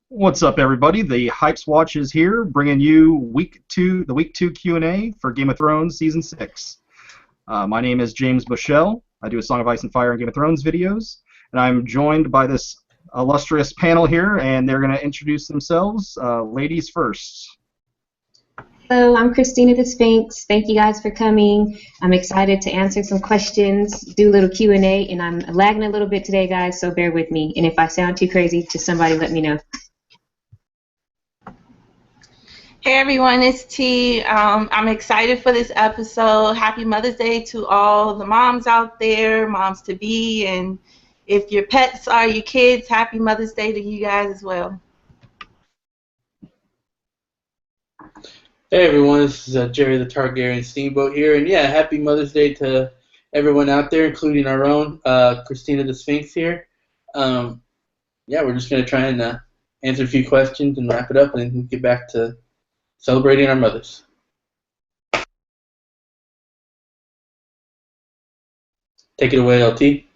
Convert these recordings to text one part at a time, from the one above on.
What's up, everybody? The Hypes Watch is here, bringing you the week two Q&A for Game of Thrones season 6. My name is James Bushell. I do a Song of Ice and Fire and Game of Thrones videos, and I'm joined by this illustrious panel here, and they're going to introduce themselves. Ladies first. Hello, I'm Christina the Sphinx. Thank you guys for coming. I'm excited to answer some questions, do a little Q&A, and I'm lagging a little bit today, guys, so bear with me. And if I sound too crazy, just somebody let me know. Hey everyone, it's T. I'm excited for this episode. Happy Mother's Day to all the moms out there, moms to be, and if your pets are your kids, happy Mother's Day to you guys as well. Hey everyone, this is Jerry the Targaryen Steamboat here, and yeah, happy Mother's Day to everyone out there, including our own Christina the Sphinx here. Yeah, we're just going to try and answer a few questions and wrap it up and then get back to celebrating our mothers. Take it away, LT.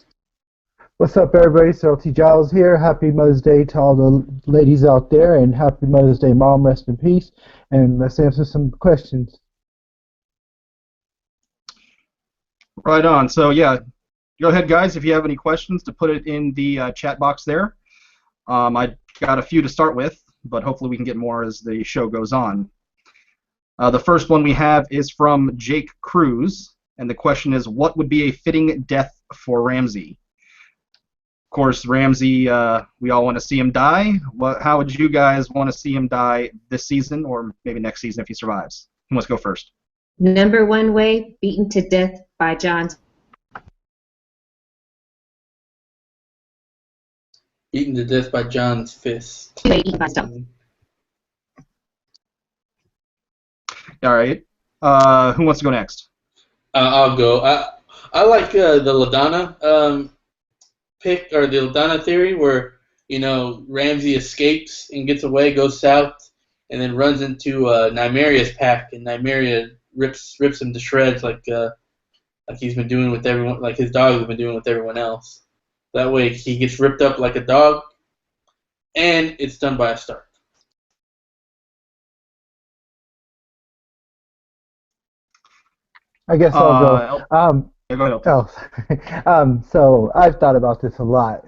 What's up, everybody? It's LT Giles here. Happy Mother's Day to all the ladies out there, and happy Mother's Day, Mom. Rest in peace. And let's answer some questions. Right on. So, yeah, go ahead, guys, if you have any questions, to put it in the chat box there. I got a few to start with, but hopefully we can get more as the show goes on. The first one we have is from Jake Cruz, and the question is, what would be a fitting death for Ramsay? Of course, Ramsay, we all want to see him die. How would you guys want to see him die this season, or maybe next season if he survives? Who wants to go first? Number one way, beaten to death by John's. Eaten to death by John's fist. Eaten by stone. All right. Who wants to go next? I'll go. I like the LaDonna pick, or the LaDonna theory, where Ramsay escapes and gets away, goes south, and then runs into Nymeria's pack, and Nymeria rips him to shreds like he's been doing with everyone, like his dog has been doing with everyone else. That way he gets ripped up like a dog, and it's done by a Stark. I guess I'll go. Yeah, go ahead. So I've thought about this a lot.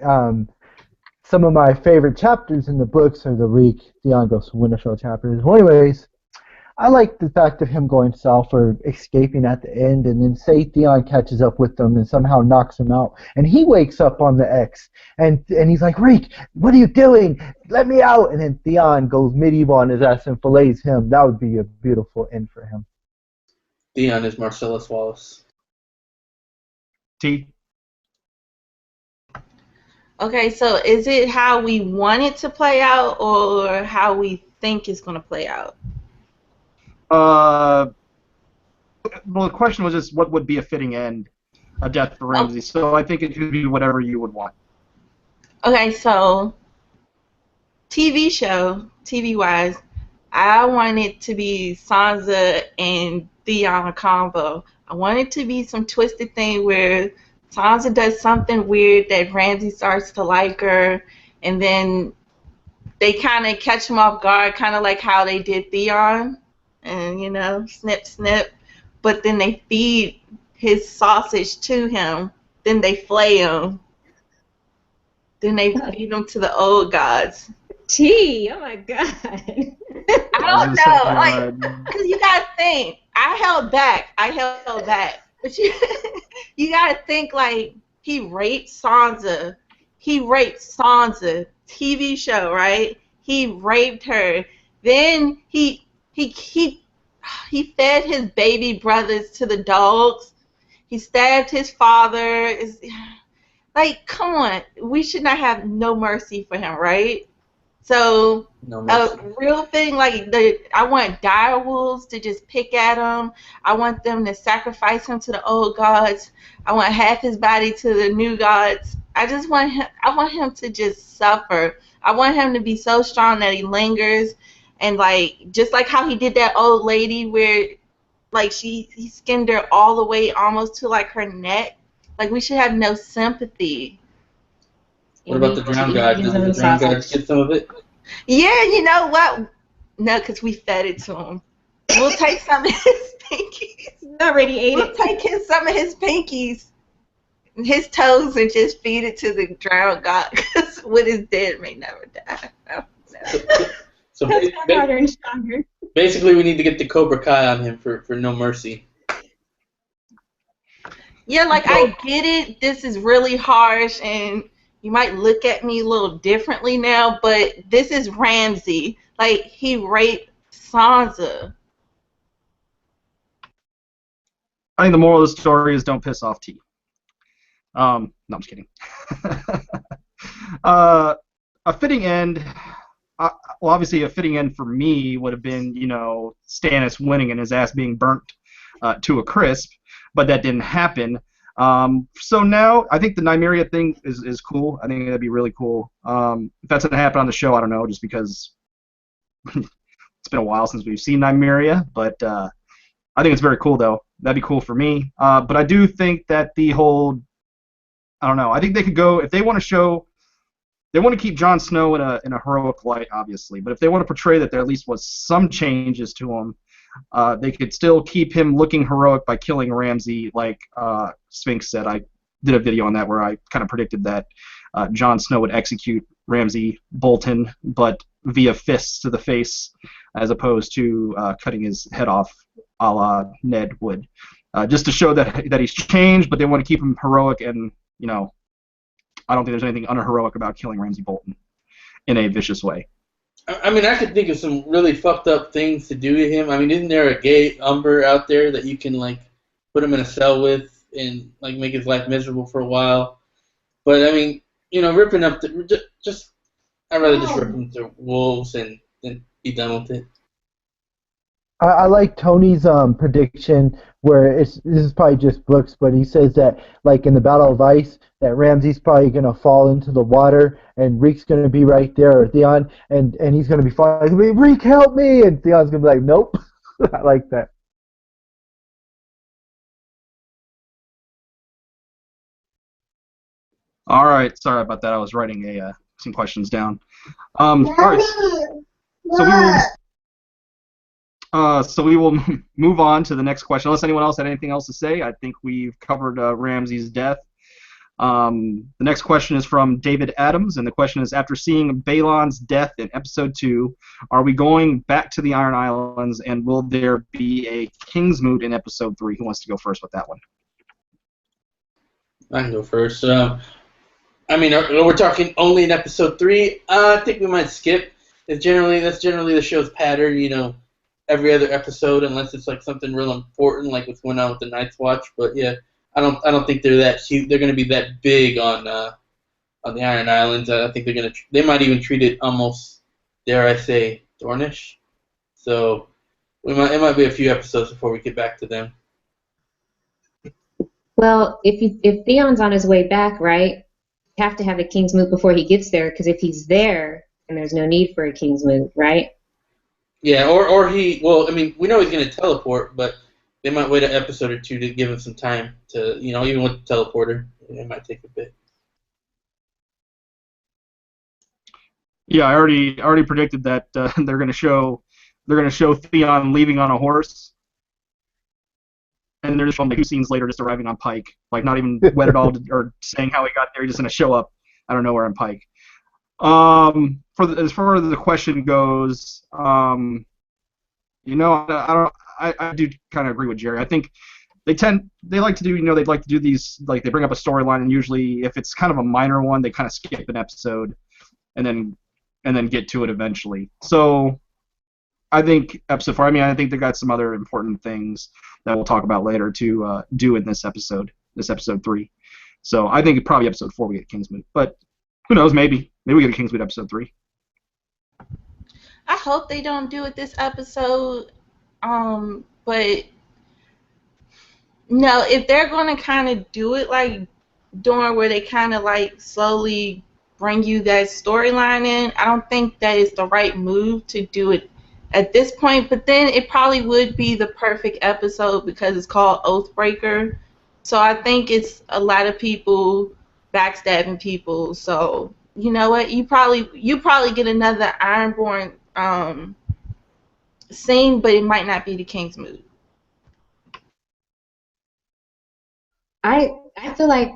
Some of my favorite chapters in the books are the Reek, Theon Goes to Winterfell chapters. Well, anyways, I like the fact of him going south or escaping at the end, and then say Theon catches up with them and somehow knocks him out, and he wakes up on the X, and he's like, Reek, what are you doing? Let me out! And then Theon goes medieval on his ass and fillets him. That would be a beautiful end for him. Theon is Marcellus Wallace. T? Okay, so is it how we want it to play out or how we think it's going to play out? Well, the question was just what would be a fitting end, a death for Ramsay. So I think it could be whatever you would want. Okay, so TV-wise, I want it to be Sansa and Theon combo. I want it to be some twisted thing where Sansa does something weird that Ramsay starts to like her, and then they kind of catch him off guard, kind of like how they did Theon, and snip, snip. But then they feed his sausage to him, then they flay him, then they feed him to the old gods. T, oh my god. I don't know, because you gotta think. I held back, but you gotta think like he raped Sansa. TV show, right? He raped her. Then he fed his baby brothers to the dogs. He stabbed his father. Like, come on, we should not have no mercy for him, right? So a real thing, like I want dire wolves to just pick at him. I want them to sacrifice him to the old gods. I want half his body to the new gods. I want him to just suffer. I want him to be so strong that he lingers, and just like how he did that old lady, where he skinned her all the way almost to her neck. Like, we should have no sympathy. What about the drowned god? Does the drowned god get some of it? Yeah, you know what? No, because we fed it to him. We'll take some of his pinkies. You already ate We'll it. take some of his pinkies, and his toes, and just feed it to the drowned god. Because what is dead may never die. No, no. So That's got harder and stronger. basically, we need to get the Cobra Kai on him for no mercy. Yeah, like I get it. This is really harsh, and you might look at me a little differently now. But this is Ramsey. Like he raped Sansa. I think the moral of the story is don't piss off T. No, I'm just kidding. A fitting end. Well, obviously, a fitting end for me would have been, Stannis winning and his ass being burnt to a crisp, but that didn't happen. So now, I think the Nymeria thing is cool. I think that'd be really cool. If that's gonna happen on the show, I don't know, just because it's been a while since we've seen Nymeria, but I think it's very cool, though. That'd be cool for me. But I do think that the whole, I don't know. I think they could go if they want to show. They want to keep Jon Snow in a heroic light, obviously. But if they want to portray that there at least was some changes to him, they could still keep him looking heroic by killing Ramsay, like Sphinx said. I did a video on that where I kind of predicted that Jon Snow would execute Ramsay Bolton, but via fists to the face, as opposed to cutting his head off, a la Ned would, just to show that he's changed. But they want to keep him heroic, and I don't think there's anything unheroic about killing Ramsay Bolton in a vicious way. I mean, I could think of some really fucked up things to do to him. I mean, isn't there a gay Umber out there that you can put him in a cell with and make his life miserable for a while? But I mean, ripping up I'd rather just rip him to wolves and be done with it. I like Tony's prediction where this is probably just books, but he says that in the Battle of Ice that Ramsay's probably gonna fall into the water and Reek's gonna be right there, or Theon, and he's gonna be falling. Reek, help me! And Theon's gonna be like, nope. I like that. All right, sorry about that. I was writing some questions down. All right, so we will move on to the next question. Unless anyone else had anything else to say, I think we've covered Ramsay's death. The next question is from David Adams, and the question is: after seeing Balon's death in Episode 2, are we going back to the Iron Islands, and will there be a Kingsmoot in Episode 3? Who wants to go first with that one? I can go first. I mean, we're talking only in Episode 3. I think we might skip. That's generally the show's pattern. Every other episode, unless it's something real important, like what's going on with the Night's Watch. But yeah, I don't think they're that huge. They're going to be that big on the Iron Islands. I think they might even treat it almost, dare I say, Dornish. So it might be a few episodes before we get back to them. Well, if Theon's on his way back, right, you have to have a Kingsmoot before he gets there, because if he's there, then there's no need for a Kingsmoot, right? Yeah, or he. Well, I mean, we know he's going to teleport, but they might wait an episode or two to give him some time to, even with the teleporter, it might take a bit. Yeah, I already predicted that they're going to show Theon leaving on a horse, and they're just filming 2 scenes later, just arriving on Pike, not even wet at all, or saying how he got there. He's just going to show up out of nowhere on Pike. As far as the question goes, I do kind of agree with Jerry. I think they like to do, they'd like to do these, they bring up a storyline, and usually if it's kind of a minor one, they kind of skip an episode and then get to it eventually. So I think episode 4, I think they got some other important things that we'll talk about later to do in this episode 3. So I think probably episode 4 we get Kingsmoot, but who knows, maybe we get a Kingsmoot episode 3. I hope they don't do it this episode, but no, if they're going to kind of do it doing where they kind of slowly bring you that storyline in, I don't think that is the right move to do it at this point. But then it probably would be the perfect episode because it's called Oathbreaker. So I think it's a lot of people backstabbing people. So you know what? You probably get another Ironborn scene, but it might not be the King's Moot. I feel like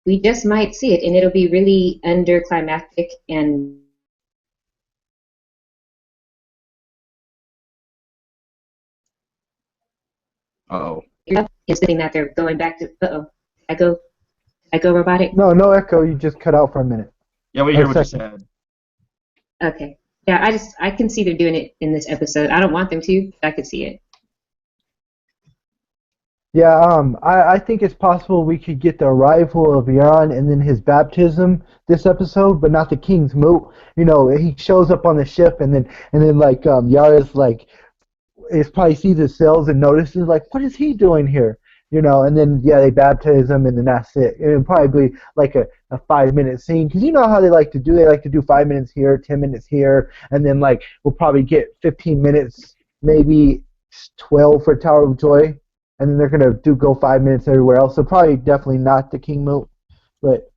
we just might see it, and it'll be really underclimactic and Uh-oh. is the thing that they're going back to. I go robotic. No, no echo. You just cut out for a minute. Yeah, we hear what you said. Okay. Yeah, I can see they're doing it in this episode. I don't want them to, but I could see it. Yeah, I think it's possible we could get the arrival of Jan and then his baptism this episode, but not the King's Moot. You know, he shows up on the ship and then like Yara's like is probably sees his cells and notices like, what is he doing here? You know, and then yeah, they baptize him and then that's it. It would probably be like a 5-minute scene, because you know how they like to do. They like to do 5 minutes here, 10 minutes here, and then like we'll probably get 15 minutes, maybe 12 for Tower of Joy. And then they're gonna go 5 minutes everywhere else. So probably definitely not the King Moot, but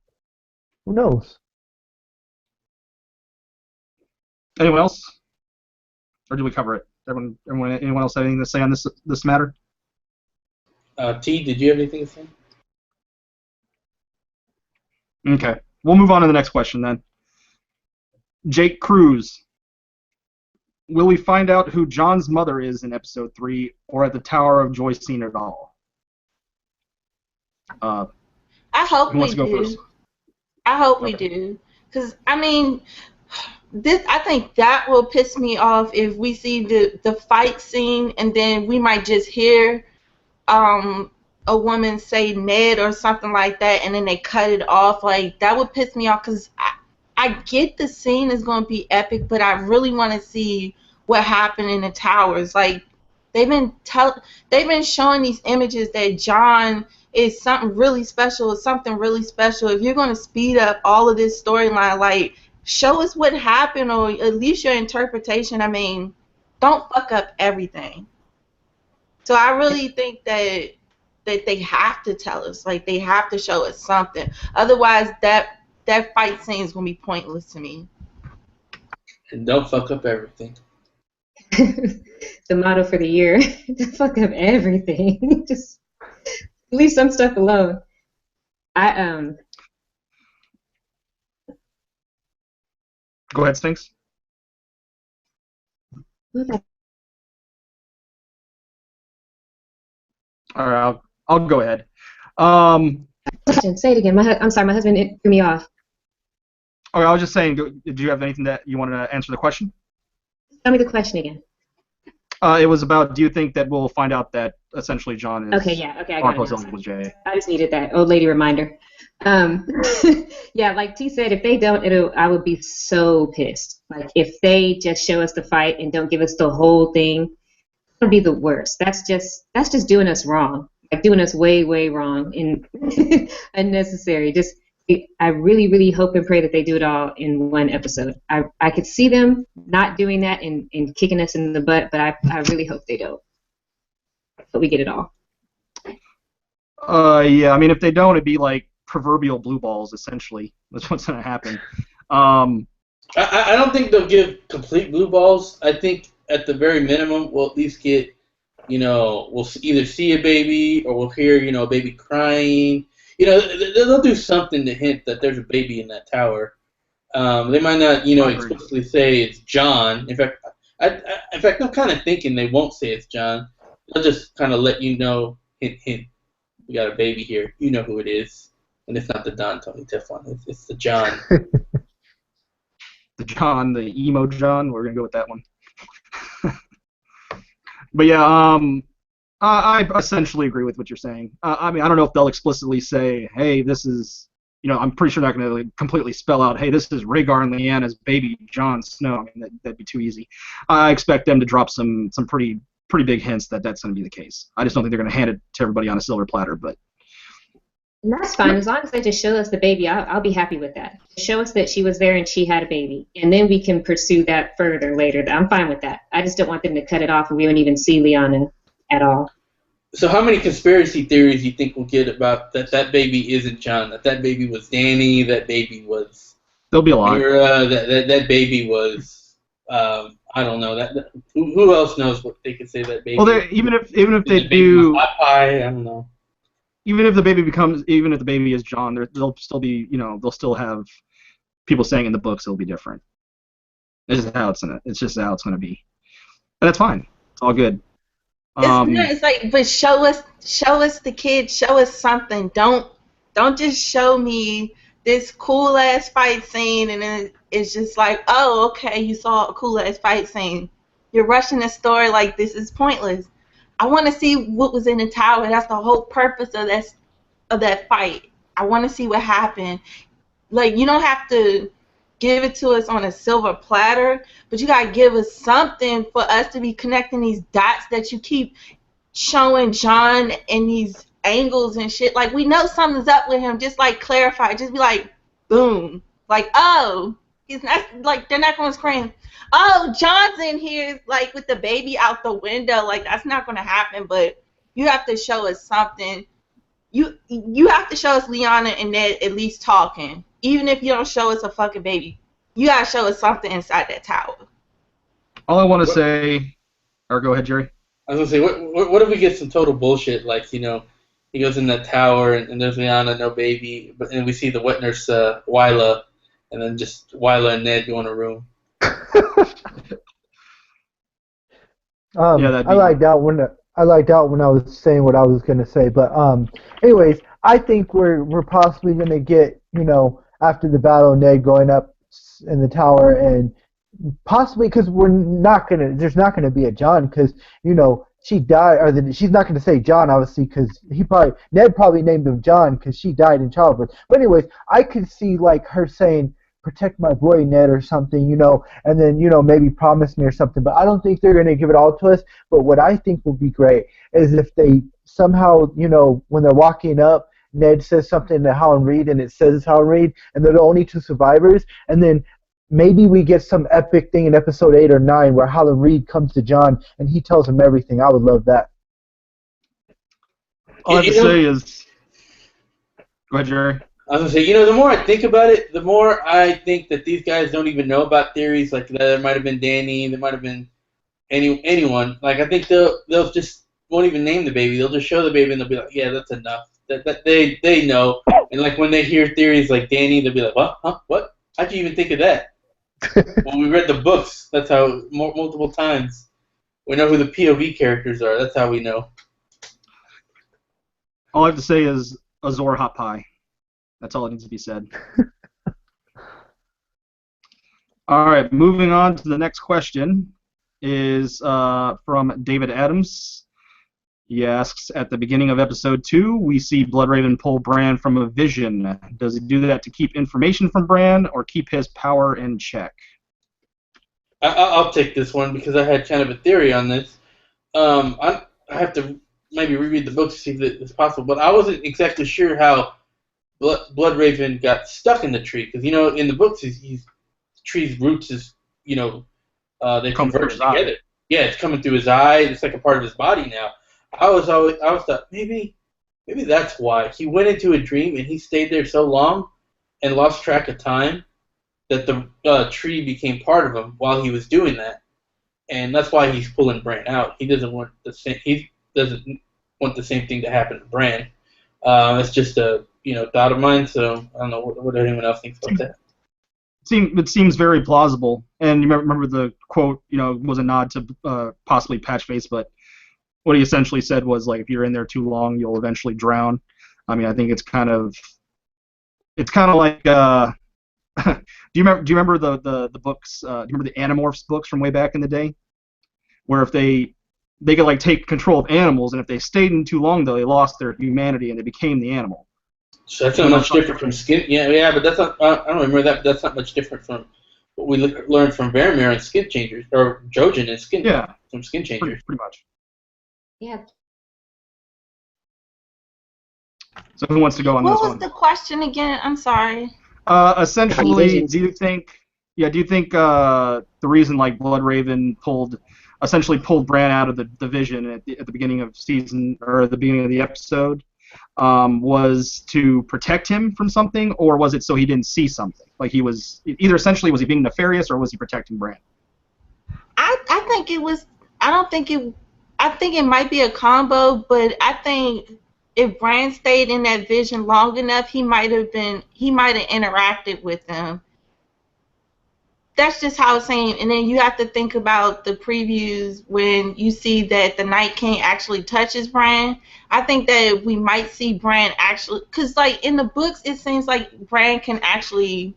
who knows? Anyone else? Or did we cover it? Anyone else have anything to say on this matter? T, did you have anything to say? Okay. We'll move on to the next question then. Jake Cruz. Will we find out who John's mother is in episode 3 or at the Tower of Joy scene at all? I hope who wants we to go do. first? I hope we do. Because, I mean, I think that will piss me off if we see the fight scene and then we might just hear a woman say Ned or something like that and then they cut it off. Like, that would piss me off because I get the scene is going to be epic, but I really want to see what happened in the towers. Like, they've been showing these images that John is something really special. If you're going to speed up all of this storyline, like, show us what happened or at least your interpretation. I mean, don't fuck up everything. So I really think that they have to tell us. Like, they have to show us something. Otherwise, that fight scene is going to be pointless to me. And don't fuck up everything. The motto for the year. Don't fuck up everything. Just leave some stuff alone. Go ahead, Sphinx. All right, I'll go ahead. Say it again. I'm sorry, my husband threw me off. Okay, I was just saying, did you have anything that you wanted to answer the question? Tell me the question again. It was about, do you think that we'll find out that essentially John is... Okay, I got it now. J? I just needed that old lady reminder. Yeah, like T said, if they don't, I would be so pissed. Like, if they just show us the fight and don't give us the whole thing, it'll be the worst. That's just doing us wrong. Like, doing us way, way wrong and unnecessary. I really, really hope and pray that they do it all in one episode. I could see them not doing that and kicking us in the butt, but I really hope they don't. But we get it all. Yeah, I mean, if they don't, it'd be like proverbial blue balls, essentially. That's what's going to happen. I don't think they'll give complete blue balls. I think at the very minimum, we'll at least get, we'll either see a baby or we'll hear, a baby crying. They'll do something to hint that there's a baby in that tower. They might not, explicitly say it's John. In fact, I'm kind of thinking they won't say it's John. They'll just kind of let you know, hint, hint. We got a baby here. You know who it is, and it's not the Don Tony Teflon. It's the John. The John, the emo John. We're gonna go with that one. But yeah, I essentially agree with what you're saying. I mean, I don't know if they'll explicitly say, hey, this is, I'm pretty sure they're not going to completely spell out, hey, this is Rhaegar and Lyanna's baby, Jon Snow. I mean, that'd be too easy. I expect them to drop some pretty big hints that that's going to be the case. I just don't think they're going to hand it to everybody on a silver platter. But and that's fine. As long as they just show us the baby, I'll be happy with that. Show us that she was there and she had a baby. And then we can pursue that further later. I'm fine with that. I just don't want them to cut it off and we won't even see Lyanna at all. So how many conspiracy theories do you think we'll get about that baby isn't John, that baby was Dany, that baby was There'll be a lot. That baby was, I don't know. Who else knows what they could say that baby? Well, even if they the baby do, was hot pie. I don't know. even if the baby is John, they'll still be, they'll still have people saying in the books it'll be different. It's just how it's just how it's gonna be, and that's fine. It's all good. It's like, but show us the kid, show us something. Don't just show me this cool ass fight scene, and then it's just like, oh, okay, you saw a cool ass fight scene. You're rushing the story like this is pointless. I want to see what was in the tower. That's the whole purpose of that fight. I want to see what happened. Like, you don't have to give it to us on a silver platter, but you gotta give us something for us to be connecting these dots that you keep showing John in these angles and shit. Like, we know something's up with him. Just like clarify. Just be like, boom. Like, oh, he's not, like, they're not gonna scream, oh, John's in here, like, with the baby out the window. Like, that's not gonna happen. But you have to show us something. You have to show us Lyanna and Ned at least talking. Even if you don't show us a fucking baby, you gotta show us something inside that tower. All I want to say, or go ahead, Jerry. I was gonna say, what if we get some total bullshit? Like, he goes in that tower and there's Lyanna, no baby, and we see the wet nurse Wyla, and then just Wyla and Ned go in a room. I liked out when I was saying what I was gonna say, but anyways, I think we're possibly gonna get, after the battle, Ned going up in the tower, and possibly because there's not gonna be a John, because she died, or she's not gonna say John, obviously, because Ned probably named him John because she died in childbirth. But anyways, I could see like her saying, protect my boy Ned or something, and then maybe promise me or something. But I don't think they're gonna give it all to us. But what I think would be great is if they somehow, when they're walking up, Ned says something to Howland Reed, and it says Howland Reed, and they're the only two survivors, and then maybe we get some epic thing in episode 8 or 9 where Howland Reed comes to John and he tells him everything. I would love that. All I have to say is, go ahead, Jerry. I was gonna say, the more I think about it, the more I think that these guys don't even know about theories. Like, there might have been Danny, there might have been anyone. Like, I think they'll just won't even name the baby. They'll just show the baby and they'll be like, yeah, that's enough. That they know. And like when they hear theories like Danny, they'll be like, what? Huh? What? How'd you even think of that? When we read the books, that's how multiple times we know who the POV characters are. That's how we know. All I have to say is Azor hot pie. That's all that needs to be said. All right, moving on to the next question is from David Adams. He asks, at the beginning of episode 2, we see Bloodraven pull Bran from a vision. Does he do that to keep information from Bran or keep his power in check? I'll take this one because I had kind of a theory on this. I have to maybe reread the book to see if it's possible, but I wasn't exactly sure how Bloodraven got stuck in the tree, because in the books, the tree's roots is they converge together. Yeah, it's coming through his eye. It's like a part of his body now. I was thought maybe that's why he went into a dream and he stayed there so long and lost track of time that the tree became part of him while he was doing that, and that's why he's pulling Bran out. He doesn't want the same. He doesn't want the same thing to happen to Bran. It's just a thought of mine. So I don't know what anyone else thinks about that. It seems very plausible, and you remember the quote. Was a nod to possibly Patchface, but what he essentially said was, like, if you're in there too long, you'll eventually drown. I mean, I think it's kind of like. Do you remember the books? Do you remember the Animorphs books from way back in the day, where if they could like take control of animals, and if they stayed in too long, though, they lost their humanity and they became the animal. So that's not much different from skin. Yeah, but that's not. I don't remember that. But that's not much different from what we learned from Varamir and Skin Changers, or Jojen and Skin. Yeah, from Skin Changers. Pretty much. Yeah. So who wants to go on this one? What was the question again? I'm sorry. Essentially, do you think the reason like Bloodraven essentially pulled Bran out of the vision at the beginning of season, or at the beginning of the episode, was to protect him from something, or was it so he didn't see something? Like he was either essentially was he being nefarious or was he protecting Bran? I think it was. I don't think it. I think it might be a combo, but I think if Bran stayed in that vision long enough, he might have interacted with them. That's just how it's saying. And then you have to think about the previews when you see that the Night King actually touches Bran. I think that we might see Bran actually, because like in the books, it seems like Bran can actually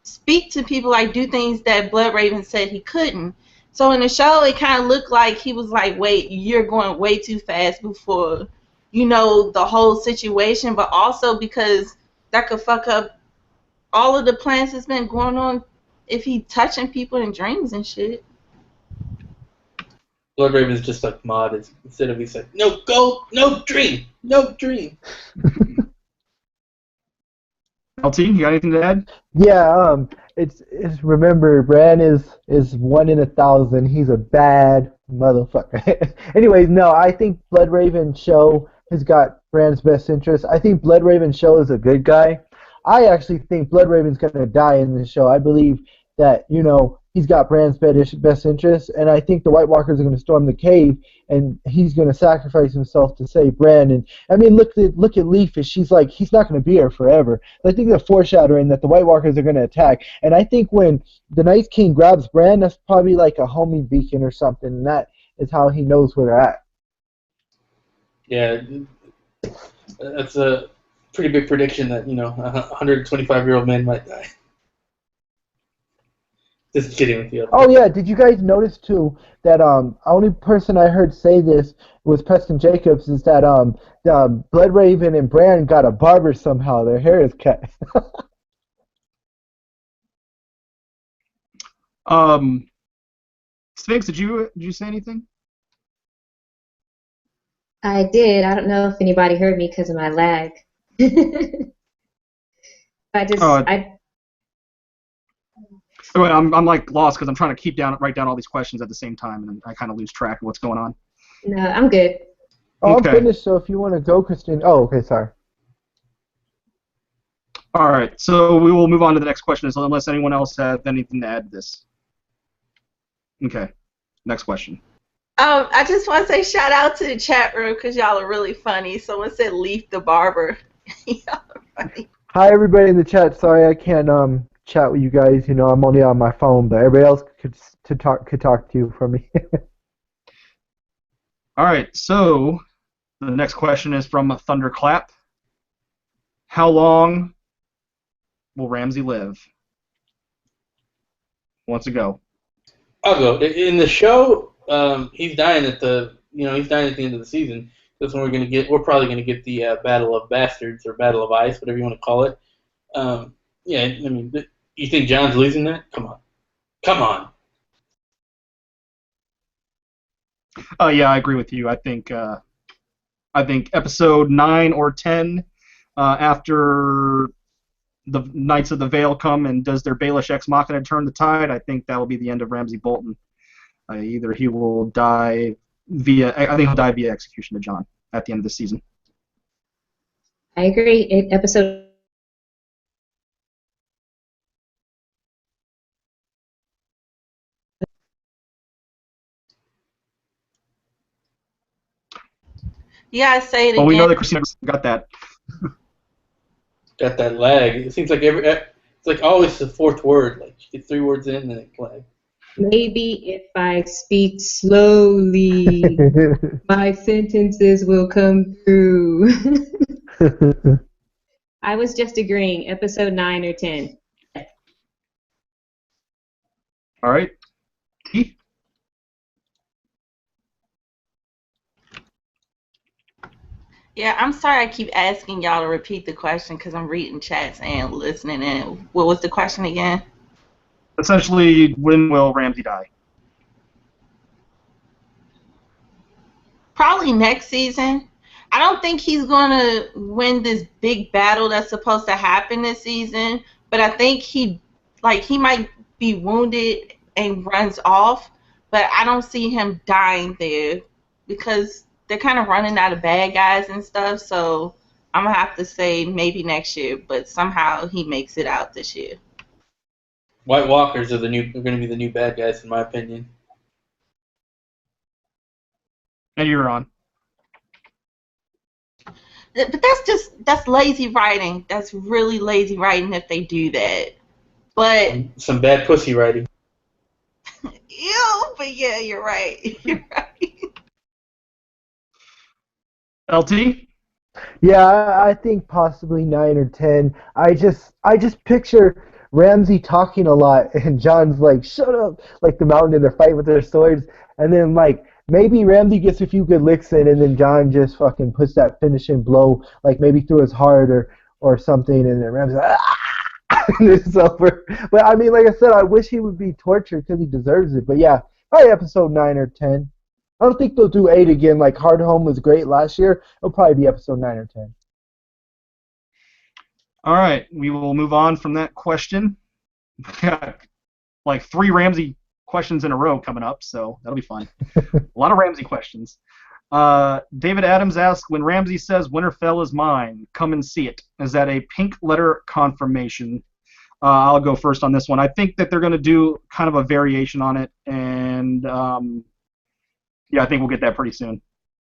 speak to people, like do things that Bloodraven said he couldn't. So in the show, it kind of looked like he was like, wait, you're going way too fast before you know the whole situation, but also because that could fuck up all of the plans that's been going on if he touching people in dreams and shit. Bloodraven's just like Maud. Instead of he's like, no, go, no dream, no dream. LT, you got anything to add? Yeah, it's remember, Bran is 1 in 1,000. He's a bad motherfucker. Anyways, no, I think Bloodraven show has got Bran's best interest. I think Bloodraven show is a good guy. I actually think Bloodraven's gonna die in this show. I believe that he's got Bran's best interest, and I think the White Walkers are gonna storm the cave, and he's gonna sacrifice himself to save Bran. And I mean, look at Leaf. She's like, he's not gonna be here forever. I think they're foreshadowing that the White Walkers are gonna attack, and I think when the Night King grabs Bran, that's probably like a homing beacon or something, and that is how he knows where they're at. Yeah, that's a pretty big prediction that 125-year-old men might die. Just kidding with you. Oh yeah, did you guys notice too that only person I heard say this was Preston Jacobs, is that Bloodraven and Bran got a barber somehow. Their hair is cut. Sphinx, did you say anything? I did. I don't know if anybody heard me because of my lag. I'm like lost because I'm trying to write down all these questions at the same time, and I kind of lose track of what's going on. No, I'm good. Oh, Okay. I'm finished. So if you want to go, Christine. Oh, okay. Sorry. All right. So we will move on to the next question, unless anyone else has anything to add to this. Okay. Next question. I just want to say shout out to the chat room because y'all are really funny. Someone said Leaf the barber. Y'all are funny. Hi everybody in the chat. Sorry I can't chat with you guys. I'm only on my phone, but everybody else could talk to you for me. All right. So the next question is from Thunderclap. How long will Ramsay live? Who wants to go? I'll go. In the show, he's dying at the end of the season. That's when we're probably gonna get the Battle of Bastards or Battle of Ice, whatever you want to call it. Yeah, I mean, you think Jon's losing that? Come on. Yeah, I agree with you. I think episode 9 or 10, after the Knights of the Vale come and does their Baelish Ex Machina turn the tide, I think that will be the end of Ramsay Bolton. Either he will die via execution to Jon at the end of the season. I agree. Episode. You gotta say it again. Well, we know that Christina got that. Got that lag. It seems like it's like always the fourth word. Like you get 3 words in and then it lag. Maybe if I speak slowly, my sentences will come through. I was just agreeing. Episode 9 or 10. All right. Keith? Yeah, I'm sorry I keep asking y'all to repeat the question because I'm reading chats and listening in. What was the question again? Essentially, when will Ramsay die? Probably next season. I don't think he's going to win this big battle that's supposed to happen this season, but I think he might be wounded and runs off, but I don't see him dying there because they're kind of running out of bad guys and stuff, so I'm gonna have to say maybe next year, but somehow he makes it out this year. White Walkers are going to be the new bad guys, in my opinion. And you're on. But that's lazy writing. That's really lazy writing if they do that. But Some bad pussy writing. ew, but yeah, you're right. You're right. LT? Yeah, I think possibly 9 or 10. I just picture Ramsey talking a lot, and John's like, "Shut up!" Like the mountain, and they're fighting with their swords, and then like maybe Ramsey gets a few good licks in, and then John just fucking puts that finishing blow, like maybe through his heart or something, and then Ramsey's like, "Ah!" and it's over. But I mean, like I said, I wish he would be tortured because he deserves it. But yeah, probably episode 9 or 10. I don't think they'll do 8 again. Like Hard Home was great last year. It'll probably be episode 9 or 10. All right, we will move on from that question. We got like 3 Ramsey questions in a row coming up, so that'll be fun. A lot of Ramsey questions. David Adams asks, when Ramsey says Winterfell is mine, come and see it. Is that a pink letter confirmation? I'll go first on this one. I think that they're going to do kind of a variation on it, and yeah, I think we'll get that pretty soon.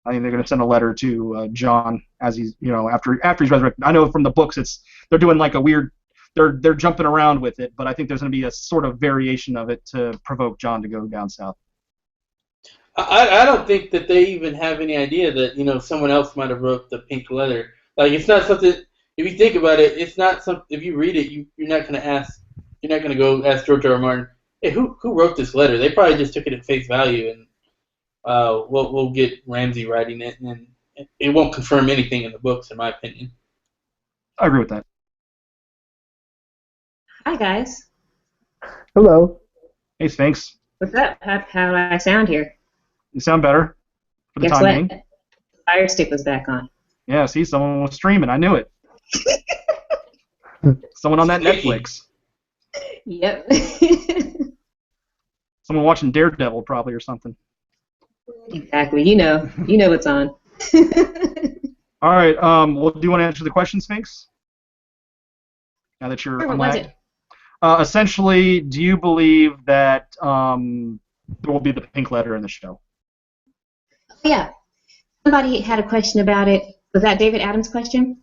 I think they're going to send a letter to John as he's, after he's resurrected. I know from the books they're doing like a weird, they're jumping around with it, but I think there's going to be a sort of variation of it to provoke John to go down south. I don't think that they even have any idea that someone else might have wrote the pink letter. Like it's not something. If you think about it, it's not something. If you read it, you're not going to ask. You're not going to go ask George R. R. Martin, hey, who wrote this letter? They probably just took it at face value and. We'll get Ramsey writing it, and it won't confirm anything in the books, in my opinion. I agree with that. Hi, guys. Hello. Hey, Sphinx. What's up? How do I sound here? You sound better for the Guess time what? being. The Fire Stick was back on. Yeah, see, someone was streaming. I knew it. Someone on that Netflix. Yep. Someone watching Daredevil, probably, or something. Exactly. You know what's on. All right. Well, do you want to answer the question, Sphinx? Now that you're Sure, on what was mic. it? Essentially, do you believe that there will be the pink letter in the show? Yeah. Somebody had a question about it. Was that David Adams' question?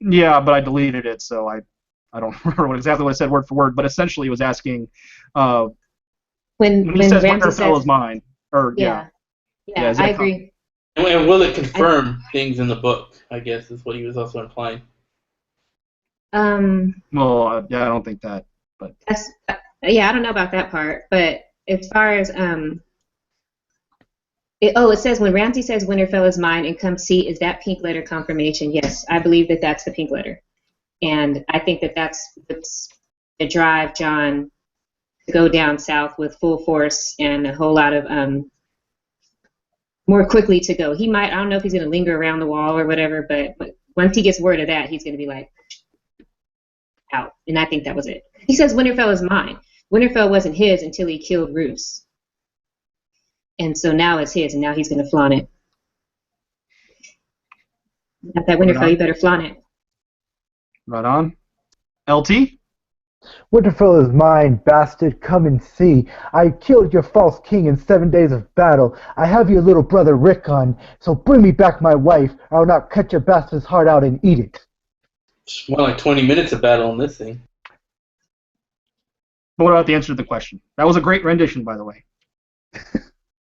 Yeah, but I deleted it, so I don't remember exactly what I said word for word. But essentially, it was asking When he says Ramsey Winterfell says, is mine. Or yeah, is that I agree. And will it confirm things in the book? I guess is what he was also implying. Well, yeah, I don't think that. But I don't know about that part. But as far as it says when Ramsey says Winterfell is mine and come see, is that pink letter confirmation? Yes, I believe that that's the pink letter, and I think that that's what's to drive John to go down south with full force and a whole lot of more quickly to go. He might, I don't know if he's going to linger around the wall or whatever, but once he gets word of that, he's going to be like out, and I think that was it. He says Winterfell is mine. Winterfell wasn't his until he killed Roose. And so now it's his, and now he's going to flaunt it. Got that Winterfell, you better flaunt it. right on. LT? Winterfell is mine, bastard. Come and see. I killed your false king in 7 days of battle. I have your little brother Rickon, so bring me back my wife, or I will not cut your bastard's heart out and eat it. It's more like 20 minutes of battle on this thing. But what about the answer to the question? That was a great rendition, by the way.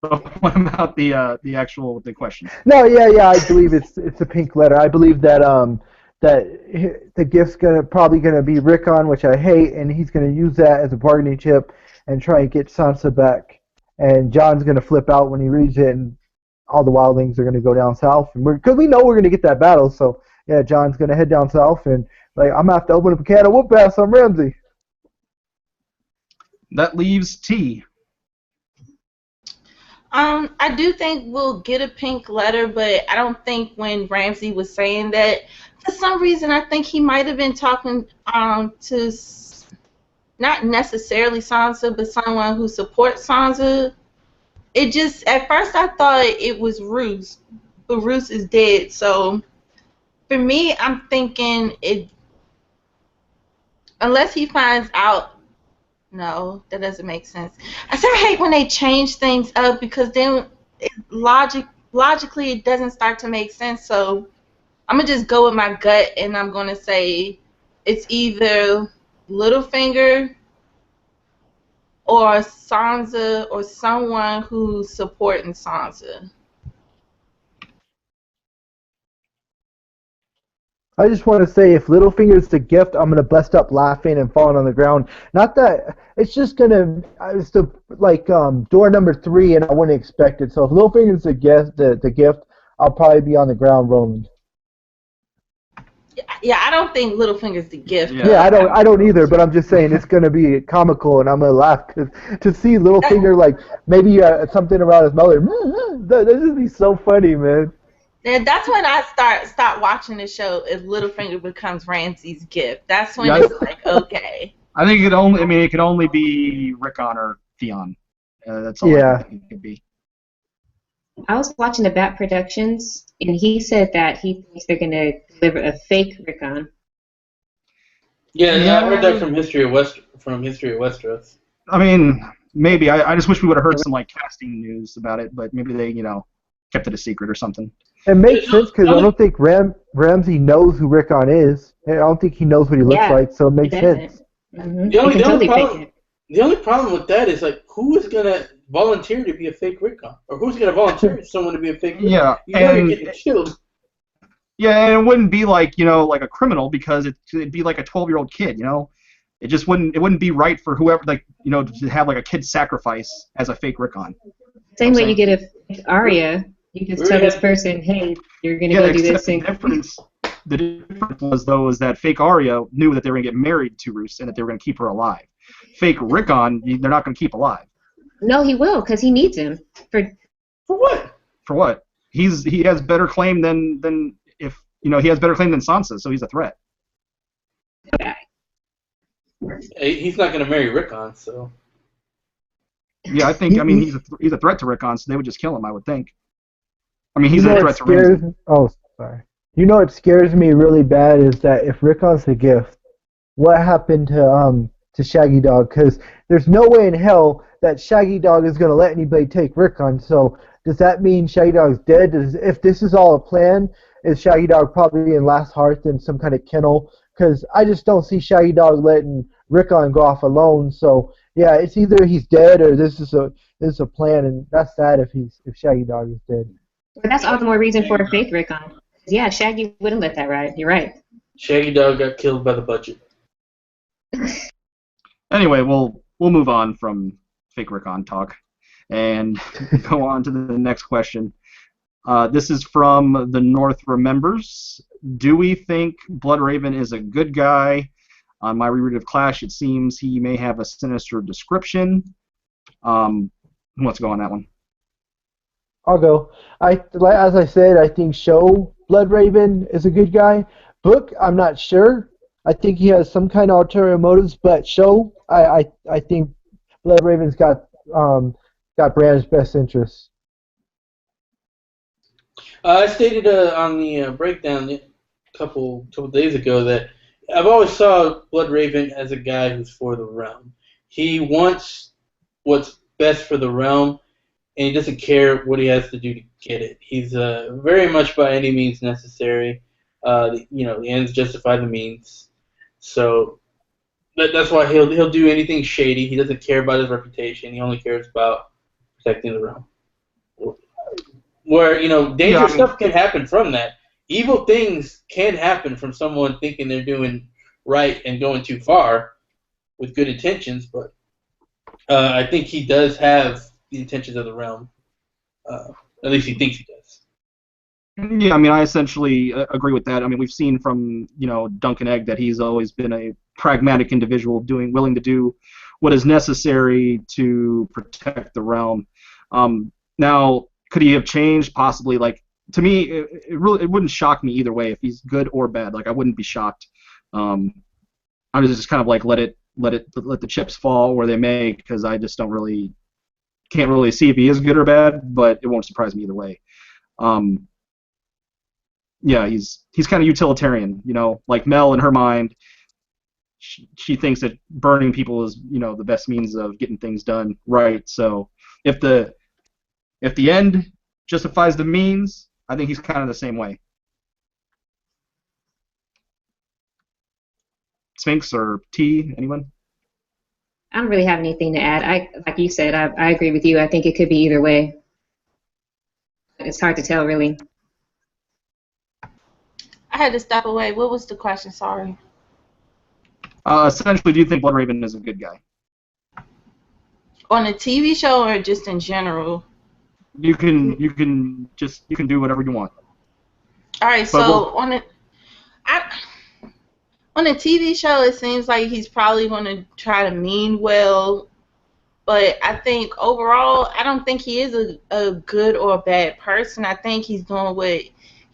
So what about the question? No, yeah, I believe it's a pink letter. I believe that that the gift's probably gonna be Rickon, which I hate, and he's gonna use that as a bargaining chip and try and get Sansa back. And John's gonna flip out when he reads it, and all the wildlings are gonna go down south, and because we know we're gonna get that battle. So yeah, John's gonna head down south, and like I'm gonna have to open up a can of whoop ass on Ramsey. That leaves T. I do think we'll get a pink letter, but I don't think when Ramsey was saying that, for some reason, I think he might have been talking to not necessarily Sansa, but someone who supports Sansa. It just, at first I thought it was Roose, but Roose is dead, so For me, I'm thinking it. Unless he finds out. No, that doesn't make sense. I sort of hate when they change things up because then logically it doesn't start to make sense. So I'm gonna just go with my gut and I'm gonna say it's either Littlefinger or Sansa or someone who's supporting Sansa. I just want to say, if Littlefinger's the gift, I'm gonna bust up laughing and falling on the ground. Not that it's just gonna. It's the like door number 3, and I wouldn't expect it. So if Littlefinger's the gift, I'll probably be on the ground rolling. Yeah, I don't think Littlefinger's the gift. Yeah, I don't either. But I'm just saying it's gonna be comical, and I'm gonna laugh because to see Littlefinger like maybe something around his mother. That just be so funny, man. And that's when I start watching the show. If Littlefinger becomes Ramsay's gift, that's when Yeah, it's like okay. I think it only. I mean, it could only be Rickon or Theon. That's all I think it could be. I was watching the Bat Productions, and he said that he thinks they're going to deliver a fake Rickon. Yeah, I heard that from History of Westeros. I mean, maybe. I just wish we would have heard some like casting news about it, but maybe they kept it a secret or something. It makes sense because I don't think Ramsay knows who Rickon is. I don't think he knows what he looks like, so it makes sense. Mm-hmm. The only problem with that is like who is gonna volunteer to be a fake Rickon, or who's gonna volunteer someone to be a fake Rickon? Yeah, you're getting killed. Yeah, and it wouldn't be like like a criminal because it'd be like a 12-year-old kid. It just wouldn't be right for whoever to have like a kid sacrifice as a fake Rickon. Same way you get a fake Arya. You just tell this person, hey, you're going to go do this thing. The difference was that fake Arya knew that they were going to get married to Roose and that they were going to keep her alive. Fake Rickon, they're not going to keep alive. No, he will, because he needs him. For what? For what? He has better claim than if he has better claim than Sansa, so he's a threat. Okay. He's not going to marry Rickon, so. Yeah, I think. I mean, he's a threat to Rickon, so they would just kill him. I would think. I mean, he's a threat to Ramsay. Oh, sorry. What scares me really bad is that if Rickon's the gift, what happened to Shaggy Dog? Because there's no way in hell that Shaggy Dog is going to let anybody take Rickon. So does that mean Shaggy Dog's dead? If this is all a plan, is Shaggy Dog probably in Last Hearth in some kind of kennel? Because I just don't see Shaggy Dog letting Rickon go off alone. So yeah, it's either he's dead or this is a plan, and that's sad if Shaggy Dog is dead. But that's all the more reason for a fake Rickon. Yeah, Shaggy wouldn't let that ride. You're right. Shaggy Dog got killed by the budget. Anyway, we'll move on from fake Rickon talk and go on to the next question. This is from the North Remembers. Do we think Bloodraven is a good guy? On my reread of Clash, it seems he may have a sinister description. Who wants to go on that one? I'll go. As I said, I think show Bloodraven is a good guy. Book, I'm not sure. I think he has some kind of ulterior motives, but show, I think Bloodraven's got Bran's best interests. I stated on the breakdown a couple days ago that I've always saw Bloodraven as a guy who's for the realm. He wants what's best for the realm, and he doesn't care what he has to do to get it. He's very much by any means necessary. The ends justify the means. So that's why he'll do anything shady. He doesn't care about his reputation. He only cares about protecting the realm. Where dangerous stuff can happen from that. Evil things can happen from someone thinking they're doing right and going too far with good intentions. But I think he does have the intentions of the realm. At least he thinks he does. Yeah, I mean, I essentially agree with that. I mean, we've seen from Duncan Egg that he's always been a pragmatic individual, willing to do what is necessary to protect the realm. Now, could he have changed? Possibly. Like, to me, it wouldn't shock me either way if he's good or bad. Like, I wouldn't be shocked. I was just kind of like let the chips fall where they may, because I just can't really see if he is good or bad, but it won't surprise me either way. yeah, he's kind of utilitarian. You know, like Mel in her mind, she thinks that burning people is, you know, the best means of getting things done right. So if the end justifies the means, I think he's kind of the same way. Sphinx or T, anyone? I don't really have anything to add. Like you said, I agree with you. I think it could be either way. It's hard to tell, really. I had to step away. What was the question? Sorry. Essentially, do you think Bloodraven is a good guy? On a TV show or just in general? You can do whatever you want. All right. So on a TV show, it seems like he's probably going to try to mean well. But I think overall, I don't think he is a good or a bad person. I think he's doing what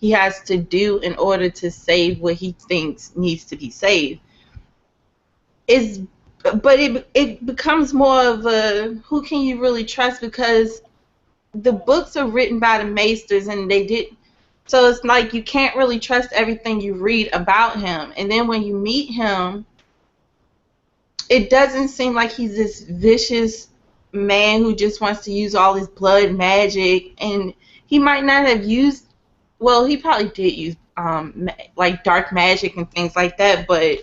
he has to do in order to save what he thinks needs to be saved. But it becomes more of a who can you really trust, because the books are written by the Maesters and they did, so it's like you can't really trust everything you read about him. And then when you meet him, it doesn't seem like he's this vicious man who just wants to use all his blood magic. And he might not have used, well, he probably did use like dark magic and things like that, but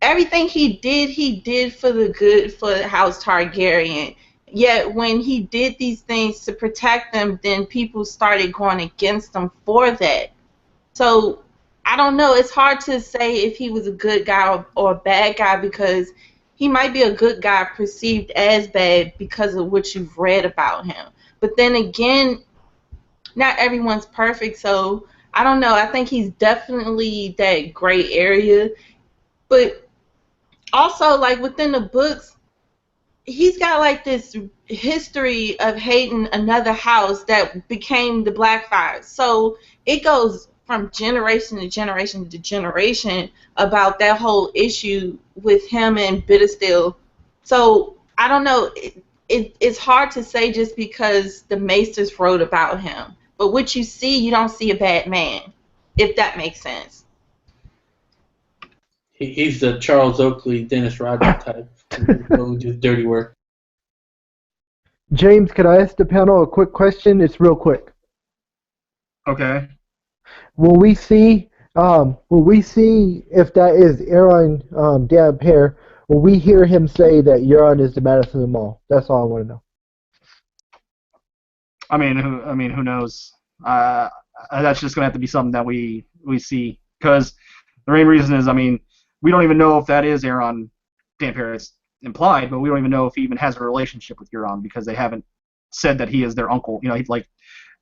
everything he did for the good for House Targaryen. Yet when he did these things to protect them, then people started going against him for that. So I don't know. It's hard to say if he was a good guy or a bad guy, because he might be a good guy perceived as bad because of what you've read about him. But then again, not everyone's perfect, so I don't know. I think he's definitely that gray area. But also, like within the books, he's got like this history of hating another house that became the Blackfires. So it goes from generation to generation to generation about that whole issue with him and Bittersteel. So I don't know. It's hard to say just because the Maesters wrote about him. But what you see, you don't see a bad man, if that makes sense. He's the Charles Oakley, Dennis Rodman type who do dirty work. James, could I ask the panel a quick question? It's real quick. Okay. Will we see if that is Aaron Dampere? Will we hear him say that Euron is the maddest of them all? That's all I want to know. I mean, who knows? That's just gonna have to be something that we see, because the main reason is, I mean, we don't even know if that is Aaron Dampere. It's implied, but we don't even know if he even has a relationship with Euron, because they haven't said that he is their uncle. You know, he's like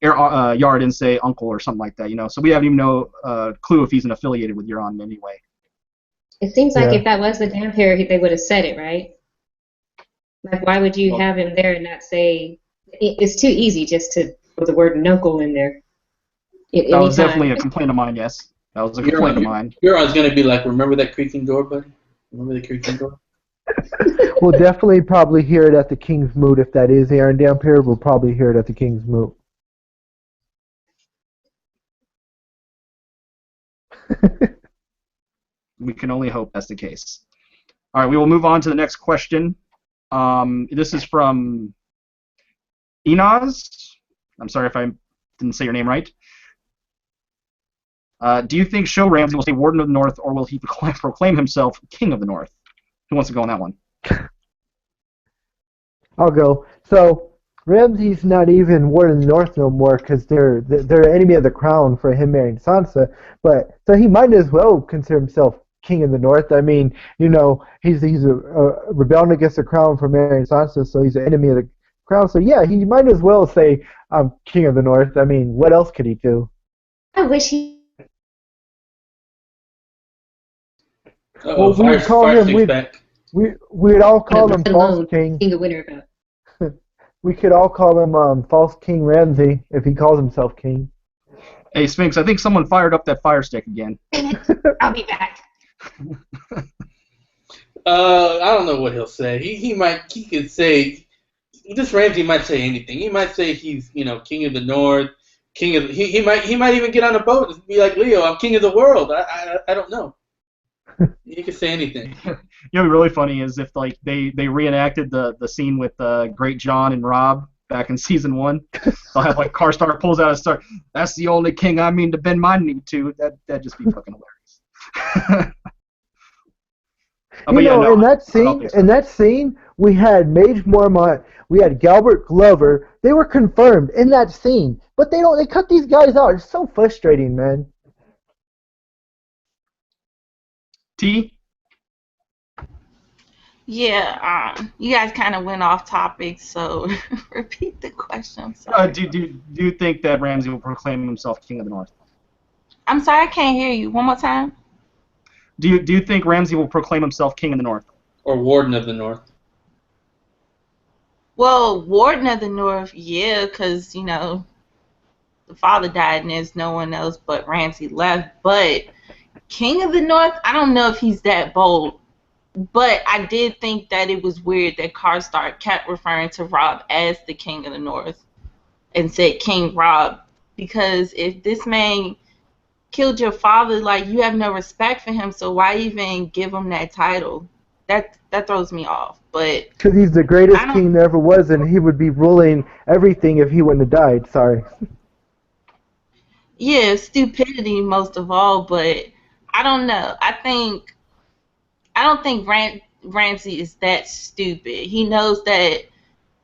Yara didn't say uncle or something like that. You know, so we haven't even no clue if he's affiliated with Euron in any way. It seems like if that was the Dampere, they would have said it, right? Like, why would you have him there and not say? It's too easy just to put the word "knuckle" in there. That was definitely a complaint of mine. Yes, that was a complaint of mine. Euron's gonna be like, remember that creaking door, buddy? Remember the creaking door? We'll definitely probably hear it at the King's Moot. If that is Aaron Dampere, we'll probably hear it at the King's Moot. We can only hope that's the case. All right, we will move on to the next question. This is from Inaz. I'm sorry if I didn't say your name right. Do you think Show Ramsay will stay Warden of the North, or will he proclaim himself King of the North? Who wants to go on that one? I'll go. So Ramsay's not even Warden of the North no more, because they're enemy of the crown for him marrying Sansa. But so he might as well consider himself King of the North. I mean, you know, he's a rebelling against the crown for marrying Sansa, so he's an enemy of the crown. So yeah, he might as well say I'm King of the North. I mean, what else could he do? I wish he. Well, we'd call him. We'd all call him False King. Being a winner about. We could all call him False King Ramsay if he calls himself King. Hey, Sphinx, I think someone fired up that fire stick again. I'll be back. I don't know what he'll say. He could say, this Ramsay might say anything. He might say he's, King of the North. king of he might even get on a boat and be like Leo, I'm king of the world. I don't know. He could say anything. You know, what'd be really funny is if like they reenacted the scene with Great John and Rob back in season 1. They'll have like Karstark pulls out a star. That's the only king I mean to bend my knee to. That'd just be fucking hilarious. You know, in that scene, we had Mage Mormont, we had Galbert Glover. They were confirmed in that scene, but they cut these guys out. It's so frustrating, man. T? Yeah, you guys kind of went off topic, so repeat the question. Do you think that Ramsay will proclaim himself king of the North? I'm sorry, I can't hear you. One more time. Do you think Ramsay will proclaim himself king of the North? Or Warden of the North? Well, Warden of the North, yeah, because, you know, the father died and there's no one else but Ramsay left. But King of the North, I don't know if he's that bold. But I did think that it was weird that Karstark kept referring to Robb as the King of the North and said King Robb. Because if this man killed your father, like, you have no respect for him, so why even give him that title? That throws me off. But because he's the greatest king there ever was, and he would be ruling everything if he wouldn't have died. Sorry. Yeah, stupidity most of all, but I don't know. I don't think Ramsay is that stupid. He knows that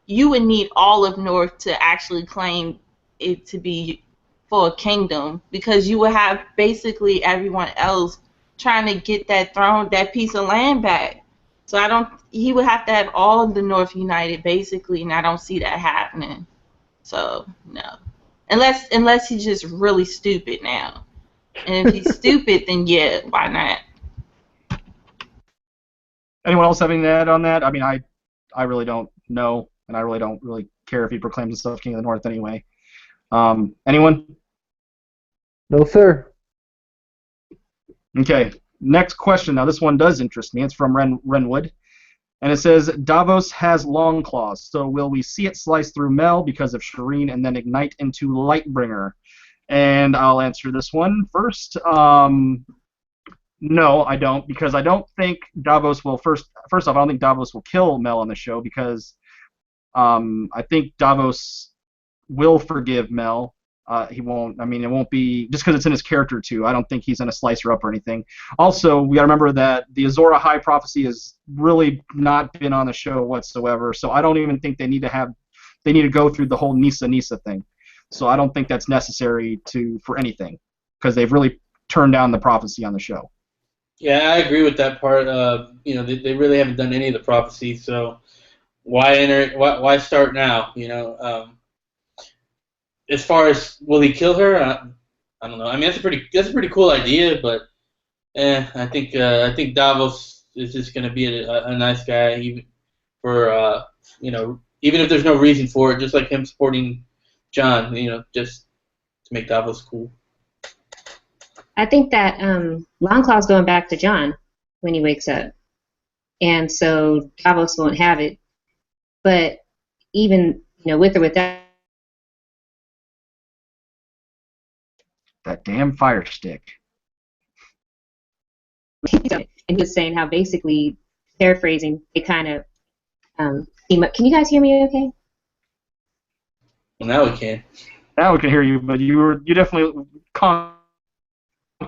you would need all of North to actually claim it to be for a kingdom, because you would have basically everyone else trying to get that throne, that piece of land back. So he would have to have all of the North united basically, and I don't see that happening. So no, unless he's just really stupid now. And if he's stupid, then yeah, why not? Anyone else have anything to add on that? I mean, I really don't know, and I really don't really care if he proclaims himself king of the North anyway. Anyone? No, sir. Okay, next question. Now, this one does interest me. It's from Renwood. And it says, Davos has long claws, so will we see it slice through Mel because of Shireen and then ignite into Lightbringer? And I'll answer this one first. No, I don't, because I don't think Davos will first off, I don't think Davos will kill Mel on the show, because I think Davos will forgive Mel. He won't. I mean, it won't be just because it's in his character too. I don't think he's gonna slice her up or anything. Also, we gotta remember that the Azor Ahai prophecy has really not been on the show whatsoever. So I don't even think they need to go through the whole Nisa thing. So I don't think that's necessary for anything, because they've really turned down the prophecy on the show. Yeah, I agree with that part. You know, they really haven't done any of the prophecies, so why enter? Why start now? You know. As far as will he kill her, I don't know. I mean, that's a pretty cool idea, but I think Davos is just going to be a nice guy, even for you know, even if there's no reason for it, just like him supporting Jon, you know, just to make Davos cool. I think that Longclaw's going back to Jon when he wakes up, and so Davos won't have it. But even, you know, with or without. That damn fire stick. And he was saying how basically, paraphrasing, they kind of team up. Can you guys hear me okay? Well, now we can. Now we can hear you, but you definitely conked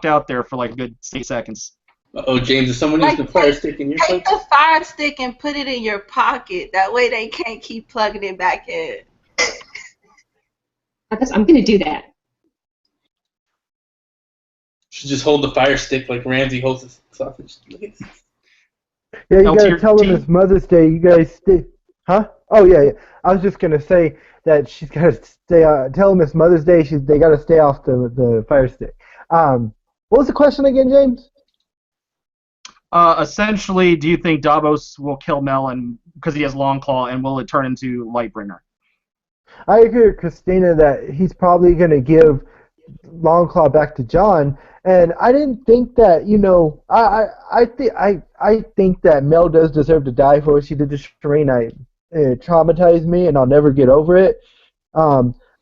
out there for like a good 8 seconds. Oh, James, is someone using the fire stick in your Take the fire stick and put it in your pocket. That way they can't keep plugging it back in. I'm going to do that. Should just hold the fire stick like Ramsay holds his sausage. Look at this. Yeah, you gotta tell him it's Mother's Day. You guys stay. Huh? Oh yeah. I was just gonna say that she's gotta stay. Tell him it's Mother's Day. They gotta stay off the fire stick. What was the question again, James? Essentially, do you think Davos will kill Mel because he has Longclaw, and will it turn into Lightbringer? I agree with Christina that he's probably gonna give Longclaw back to Jon, and I didn't think that, you know, I think that Mel does deserve to die for what she did to Shireen. It traumatized me, and I'll never get over it.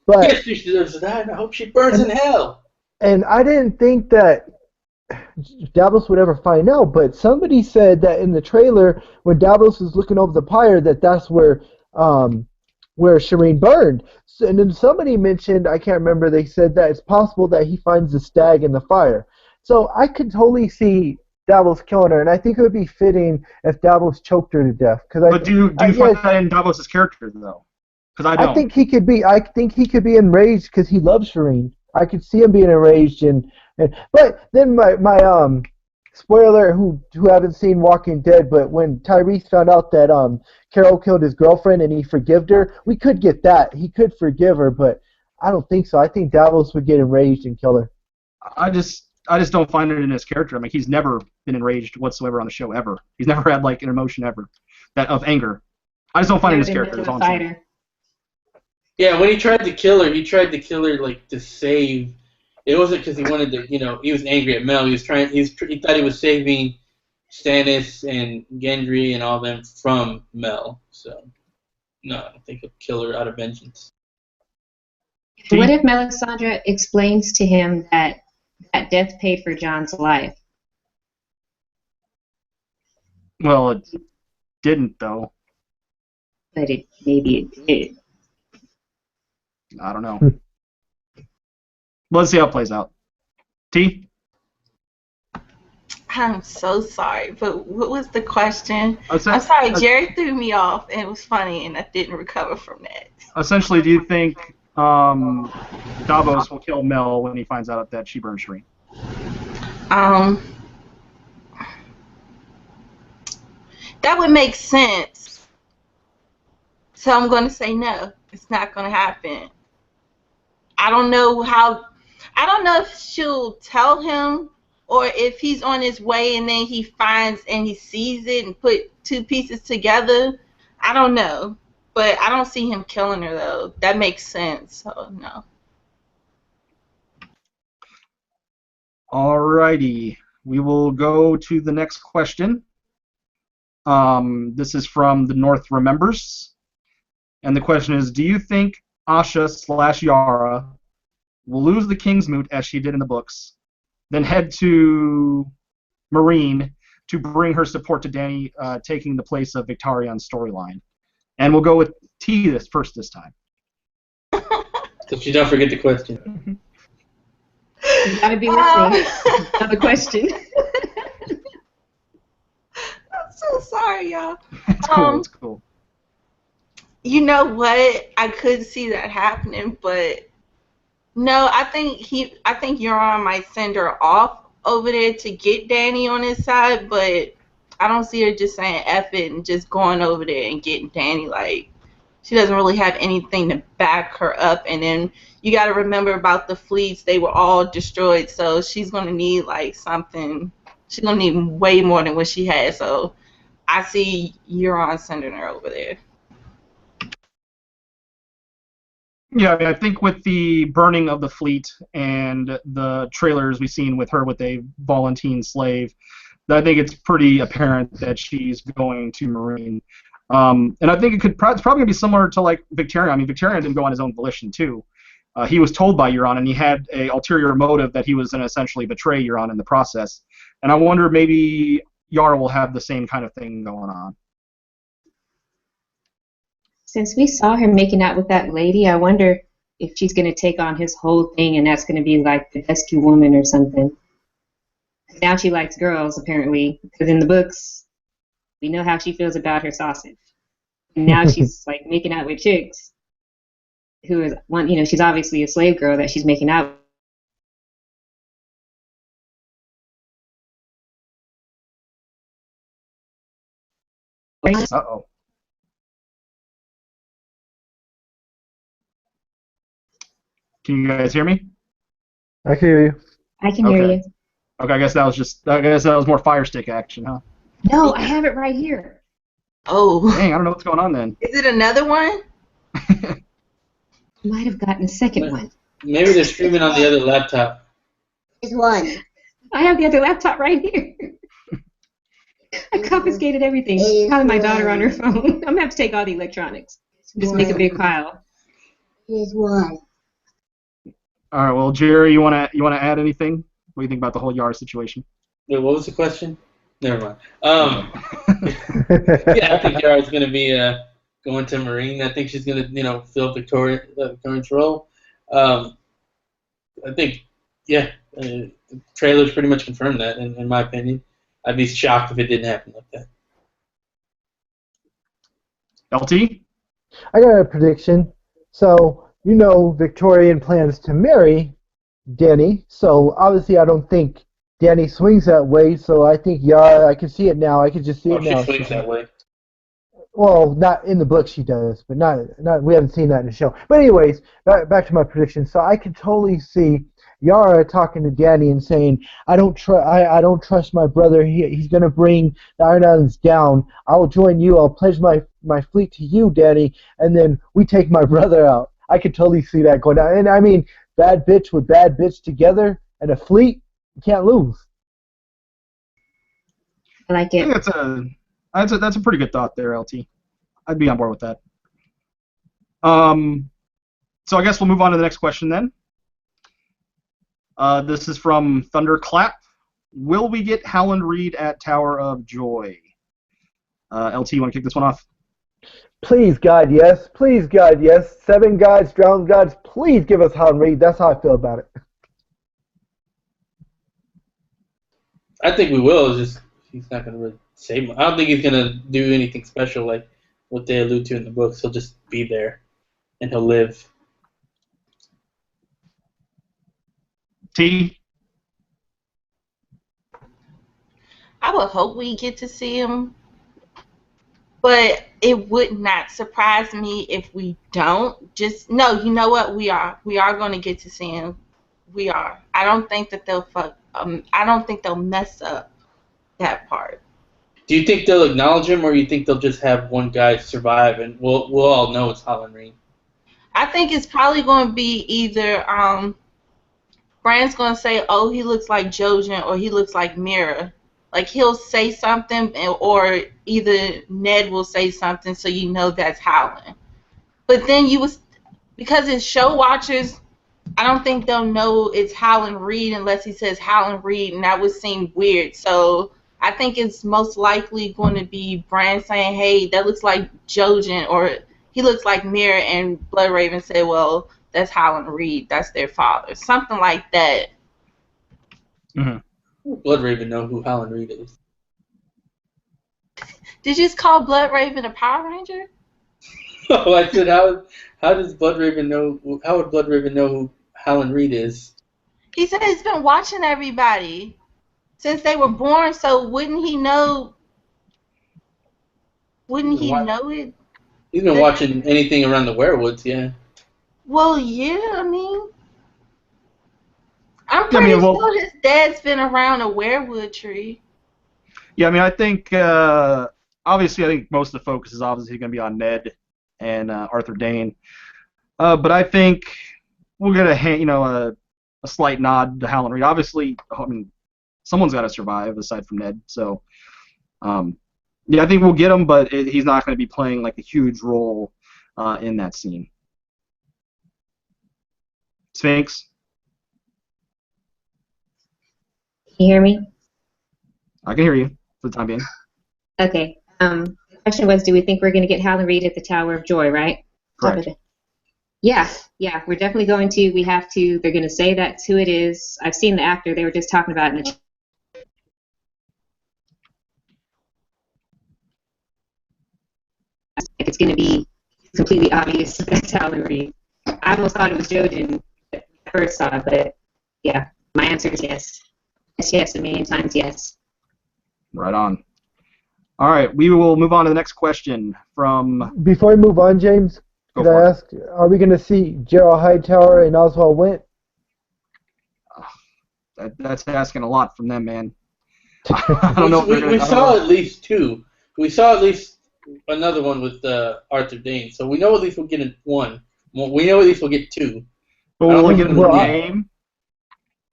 But Yes, she deserves that, and I hope she burns in hell. and I didn't think that Davos would ever find out, but somebody said that in the trailer when Davos is looking over the pyre that's where Shireen burned. So, and then somebody mentioned, I can't remember, they said that it's possible that he finds the stag in the fire. So I could totally see Davos killing her, and I think it would be fitting if Davos choked her to death. But do you find that in Davos' character though? Because I don't. I think he could be. I think he could be enraged because he loves Shireen. I could see him being enraged, but then my spoiler who haven't seen Walking Dead, but when Tyrese found out that Carol killed his girlfriend and he forgived her, we could get that. He could forgive her, but I don't think so. I think Davos would get enraged and kill her. I just don't find it in his character. I mean, he's never been enraged whatsoever on the show ever. He's never had like an emotion ever that of anger. I just don't find it in his character. That's all I'm saying. Yeah, when he tried to kill her, like to save. It wasn't because he wanted to, he was angry at Mel. He thought he was saving Stannis and Gendry and all them from Mel. So, no, I don't think he'll kill her out of vengeance. What if Melisandre explains to him that death paid for Jon's life? Well, it didn't though. But maybe it did. I don't know. Let's see how it plays out. T? I'm so sorry, but what was the question? I'm sorry, Jerry threw me off, and it was funny, and I didn't recover from that. Essentially, do you think Davos will kill Mel when he finds out that she burned Shireen? That would make sense. So I'm going to say no. It's not going to happen. I don't know if she'll tell him or if he's on his way and then he finds and he sees it and put two pieces together. I don't know. But I don't see him killing her, though. That makes sense. So, no. Alrighty. We will go to the next question. This is from the North Remembers. And the question is, do you think Asha/Yara will lose the King's Moot as she did in the books, then head to Marine to bring her support to Dany taking the place of Victarion's storyline? And we'll go with T this time. So you don't forget the question. You gotta be listening. Another question. I'm so sorry, y'all. It's cool. It's cool. You know what? I could see that happening, but no, I think Euron might send her off over there to get Dany on his side, but I don't see her just saying F it and just going over there and getting Dany. Like, she doesn't really have anything to back her up. And then you got to remember about the fleets. They were all destroyed, so she's going to need, like, something. She's going to need way more than what she had. So I see Euron sending her over there. Yeah, I mean, I think with the burning of the fleet and the trailers we've seen with her with a Volantene slave, I think it's pretty apparent that she's going to Marine. And I think it's probably going to be similar to like Victarion. I mean, Victarion didn't go on his own volition too. He was told by Euron, and he had a ulterior motive that he was going to essentially betray Euron in the process. And I wonder maybe Yara will have the same kind of thing going on. Since we saw her making out with that lady, I wonder if she's going to take on his whole thing, and that's going to be like the rescue woman or something. Now she likes girls, apparently, because in the books, we know how she feels about her sausage. And now she's like making out with chicks who is one, she's obviously a slave girl that she's making out with. Uh-oh. Can you guys hear me? I can hear you. I can hear you. Okay, I guess that was more Fire Stick action, huh? No, I have it right here. Oh. Dang, I don't know what's going on then. Is it another one? Might have gotten a second one. Maybe they're streaming on the other laptop. There's one. I have the other laptop right here. I confiscated everything. Calling my daughter on her phone. I'm going to have to take all the electronics. Just make a big pile. Here's one. All right. Well, Jerry, you wanna add anything? What do you think about the whole Yara situation? Wait, what was the question? Never mind. Okay. Yeah, I think Yara's going to be going to Marine. I think she's going to, fill Victoria's role. Um, I think, yeah, the trailers pretty much confirmed that, in my opinion. I'd be shocked if it didn't happen like that. LT? I got a prediction. So, Victorian plans to marry Danny. So, obviously, I don't think Danny swings that way. So, I think Yara, I can see it now. I can just see Oh, it she now. swings that way. Well, not in the book she does, but not we haven't seen that in the show. But anyways, back to my prediction. So I could totally see Yara talking to Danny and saying, I don't trust my brother. He's gonna bring the Iron Islands down. I'll join you. I'll pledge my fleet to you, Danny, and then we take my brother out. I could totally see that going down. And I mean, bad bitch with bad bitch together and a fleet, you can't lose. I like I think it. that's a pretty good thought there, LT. I'd be on board with that. So I guess we'll move on to the next question then. This is from Thunderclap. Will we get Howland Reed at Tower of Joy? LT, you want to kick this one off? Please, God, yes. Please, God, yes. Seven gods, drowned gods, please give us Howland Reed. That's how I feel about it. I think we will. It's just he's not going to really say much. I don't think he's going to do anything special like what they allude to in the books. He'll just be there, and he'll live. T? I would hope we get to see him, but it would not surprise me if we don't. Just no, you know what? We are going to get to see him. We are. I don't think that they'll fuck. I don't think they'll mess up that part. Do you think they'll acknowledge him, or you think they'll just have one guy survive, and we'll all know it's Howland Reed? I think it's probably going to be either Brand's going to say, "Oh, he looks like Jojen," or "He looks like Mira." Like he'll say something, or either Ned will say something, so you know that's Howland. But then because it's show watchers, I don't think they'll know it's Howland Reed unless he says Howland Reed, and that would seem weird. So I think it's most likely going to be Bran saying, "Hey, that looks like Jojen," or "He looks like Mira," and Bloodraven say, "Well, that's Howland Reed. That's their father." Something like that. Mm-hmm. Bloodraven know who Howland Reed is. Did you just call Bloodraven a Power Ranger? Oh, I said, how does Bloodraven know? How would Bloodraven know who Howland Reed is? He said he's been watching everybody since they were born. So wouldn't he know? Wouldn't he know it? He's been watching anything around the werewoods, yeah. Well, yeah. I mean, I'm pretty sure his dad's been around a werewood tree. Yeah, I mean, I think obviously, I think most of the focus is obviously going to be on Ned and Arthur Dane, but I think we'll get a slight nod to Howland Reed. Obviously, I mean, someone's got to survive aside from Ned, so yeah, I think we'll get him, but he's not going to be playing like a huge role in that scene. Sphinx, Can you hear me? I can hear you for the time being. Okay. The question was, do we think we're going to get Howland Reed at the Tower of Joy, right? Correct. Yeah, we're definitely going to. We have to. They're going to say that's who it is. I've seen the actor. They were just talking about it in the it's going to be completely obvious that's Howland Reed. I almost thought it was Jojen at first saw, but yeah, my answer is yes. Yes, a million times yes. Right on. All right, we will move on to the next question from... Before we move on, James, could I ask, are we going to see Gerald Hightower and Oswald Went? That's asking a lot from them, man. I don't know. We saw at least two. We saw at least another one with Arthur Dane, so we know at least we'll get one. We know at least we'll get two. But will we get the name?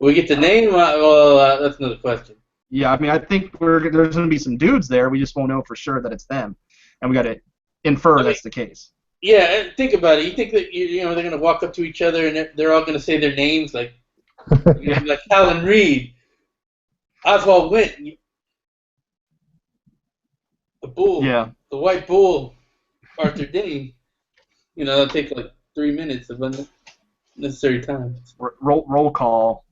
Will we get the name? Well, that's another question. Yeah, I mean, I think there's going to be some dudes there. We just won't know for sure that it's them, and we got to infer that's the case. Yeah, think about it. You think that they're gonna walk up to each other and they're all gonna say their names like like Alan Reed, Oswald Wint, the bull, Yeah. the white bull, Arthur Dane. That'll take like 3 minutes of unnecessary time. Roll call.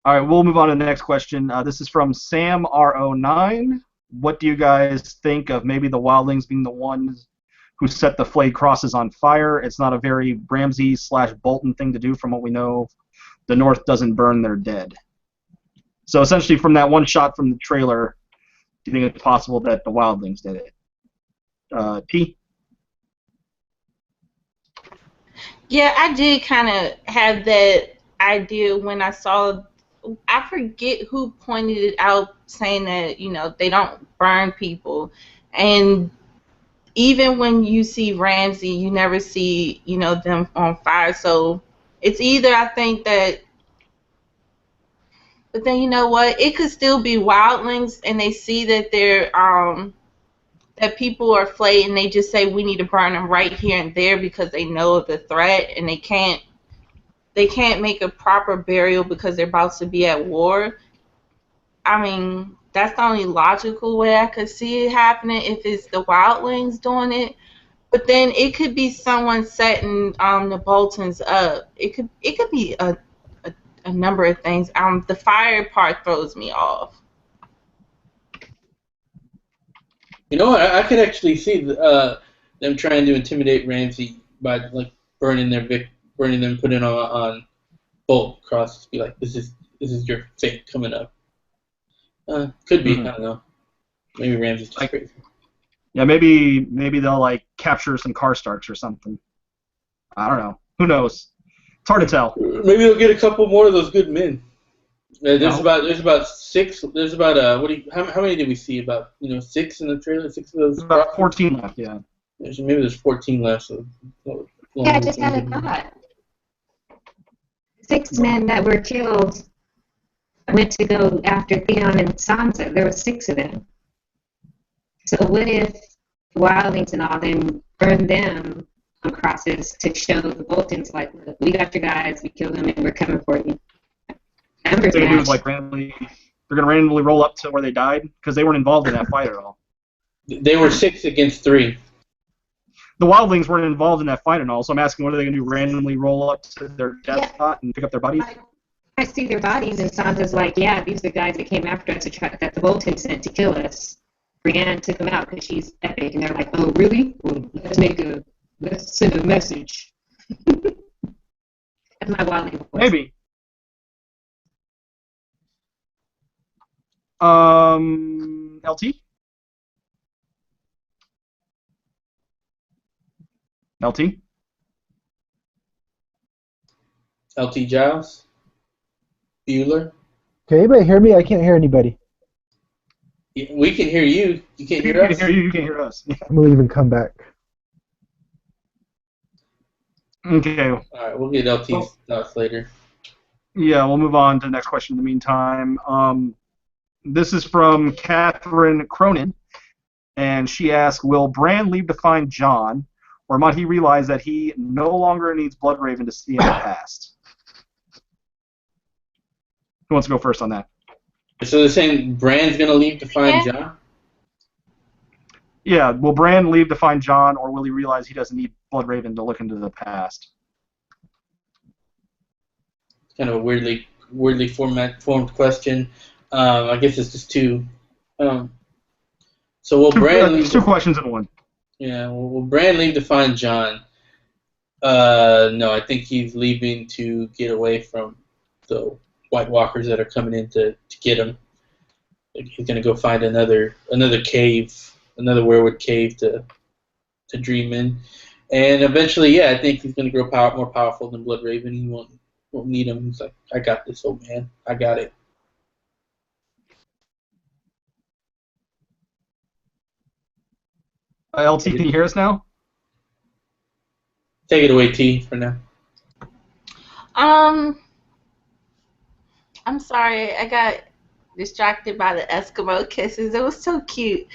All right, we'll move on to the next question. This is from Sam R09. What do you guys think of maybe the wildlings being the ones who set the flayed crosses on fire? It's not a very Ramsey/Bolton thing to do from what we know. The North doesn't burn their dead. So essentially from that one shot from the trailer, do you think it's possible that the wildlings did it? T? Yeah, I did kind of have that idea when I saw. I forget who pointed it out, saying that they don't burn people, and even when you see Ramsey, you never see them on fire. So it's either I think that, but then you know what? It could still be wildlings, and they see that they're that people are flayed, and they just say we need to burn them right here and there because they know of the threat, and they can't make a proper burial because they're about to be at war. I mean, that's the only logical way I could see it happening if it's the wildlings doing it. But then it could be someone setting the Boltons up. It could be a number of things. The fire part throws me off. I could actually see them trying to intimidate Ramsey by like burning them, putting on bolt crosses. Be like, this is your fate coming up. Could be. I don't know. Maybe Ramsey's just crazy. Yeah, maybe they'll like capture some car starts or something. I don't know. Who knows? It's hard to tell. Maybe they'll get a couple more of those good men. There's about 6. There's about how many did we see? About 6 in the trailer. 6 of those. There's about 14 left. Yeah. Maybe there's 14 left. So Yeah, I just had a thought. 6 men that were killed went to go after Theon and Sansa. There were 6 of them. So what if the wildlings and all them burned them on crosses to show the Boltons, like, look, we got your guys, we killed them, and we're coming for you. Numbers They're match. gonna randomly roll up to where they died because they weren't involved in that fight at all. They were 6 against 3. The wildlings weren't involved in that fight at all. So I'm asking, what are they gonna do? Randomly roll up to their death spot and pick up their bodies? I see their bodies, and Sansa's like, yeah, these are the guys that came after us that the Boltons sent to kill us. Brienne took them out because she's epic, and they're like, oh, really? Well, let's send a message. That's my wildling voice. Maybe. LT? LT? LT Giles? Bueller? Can anybody hear me? I can't hear anybody. We can hear you. You can't hear us? We can hear you. You can't hear us. I'm going to leave and come back. Okay. All right, we'll get LT's thoughts later. Yeah, we'll move on to the next question in the meantime. This is from Catherine Cronin, and she asks, will Bran leave to find Jon, or might he realize that he no longer needs Bloodraven to see in the past? Who wants to go first on that? So they're saying Bran's going to leave to find Jon? Yeah, will Bran leave to find Jon, or will he realize he doesn't need Bloodraven to look into the past? Kind of a weirdly formed question. I guess it's just two. So will Bran leave? Two questions in one. Yeah, will Bran leave to find Jon? No, I think he's leaving to get away from the White Walkers that are coming in to get him. He's gonna go find another cave, another weirwood cave to dream in, and eventually, yeah, I think he's gonna grow more powerful than Bloodraven. He won't need him. He's like, I got this, old man. I got it. LT, can you hear us now? Take it away, T, for now. I'm sorry, I got distracted by the Eskimo kisses. It was so cute.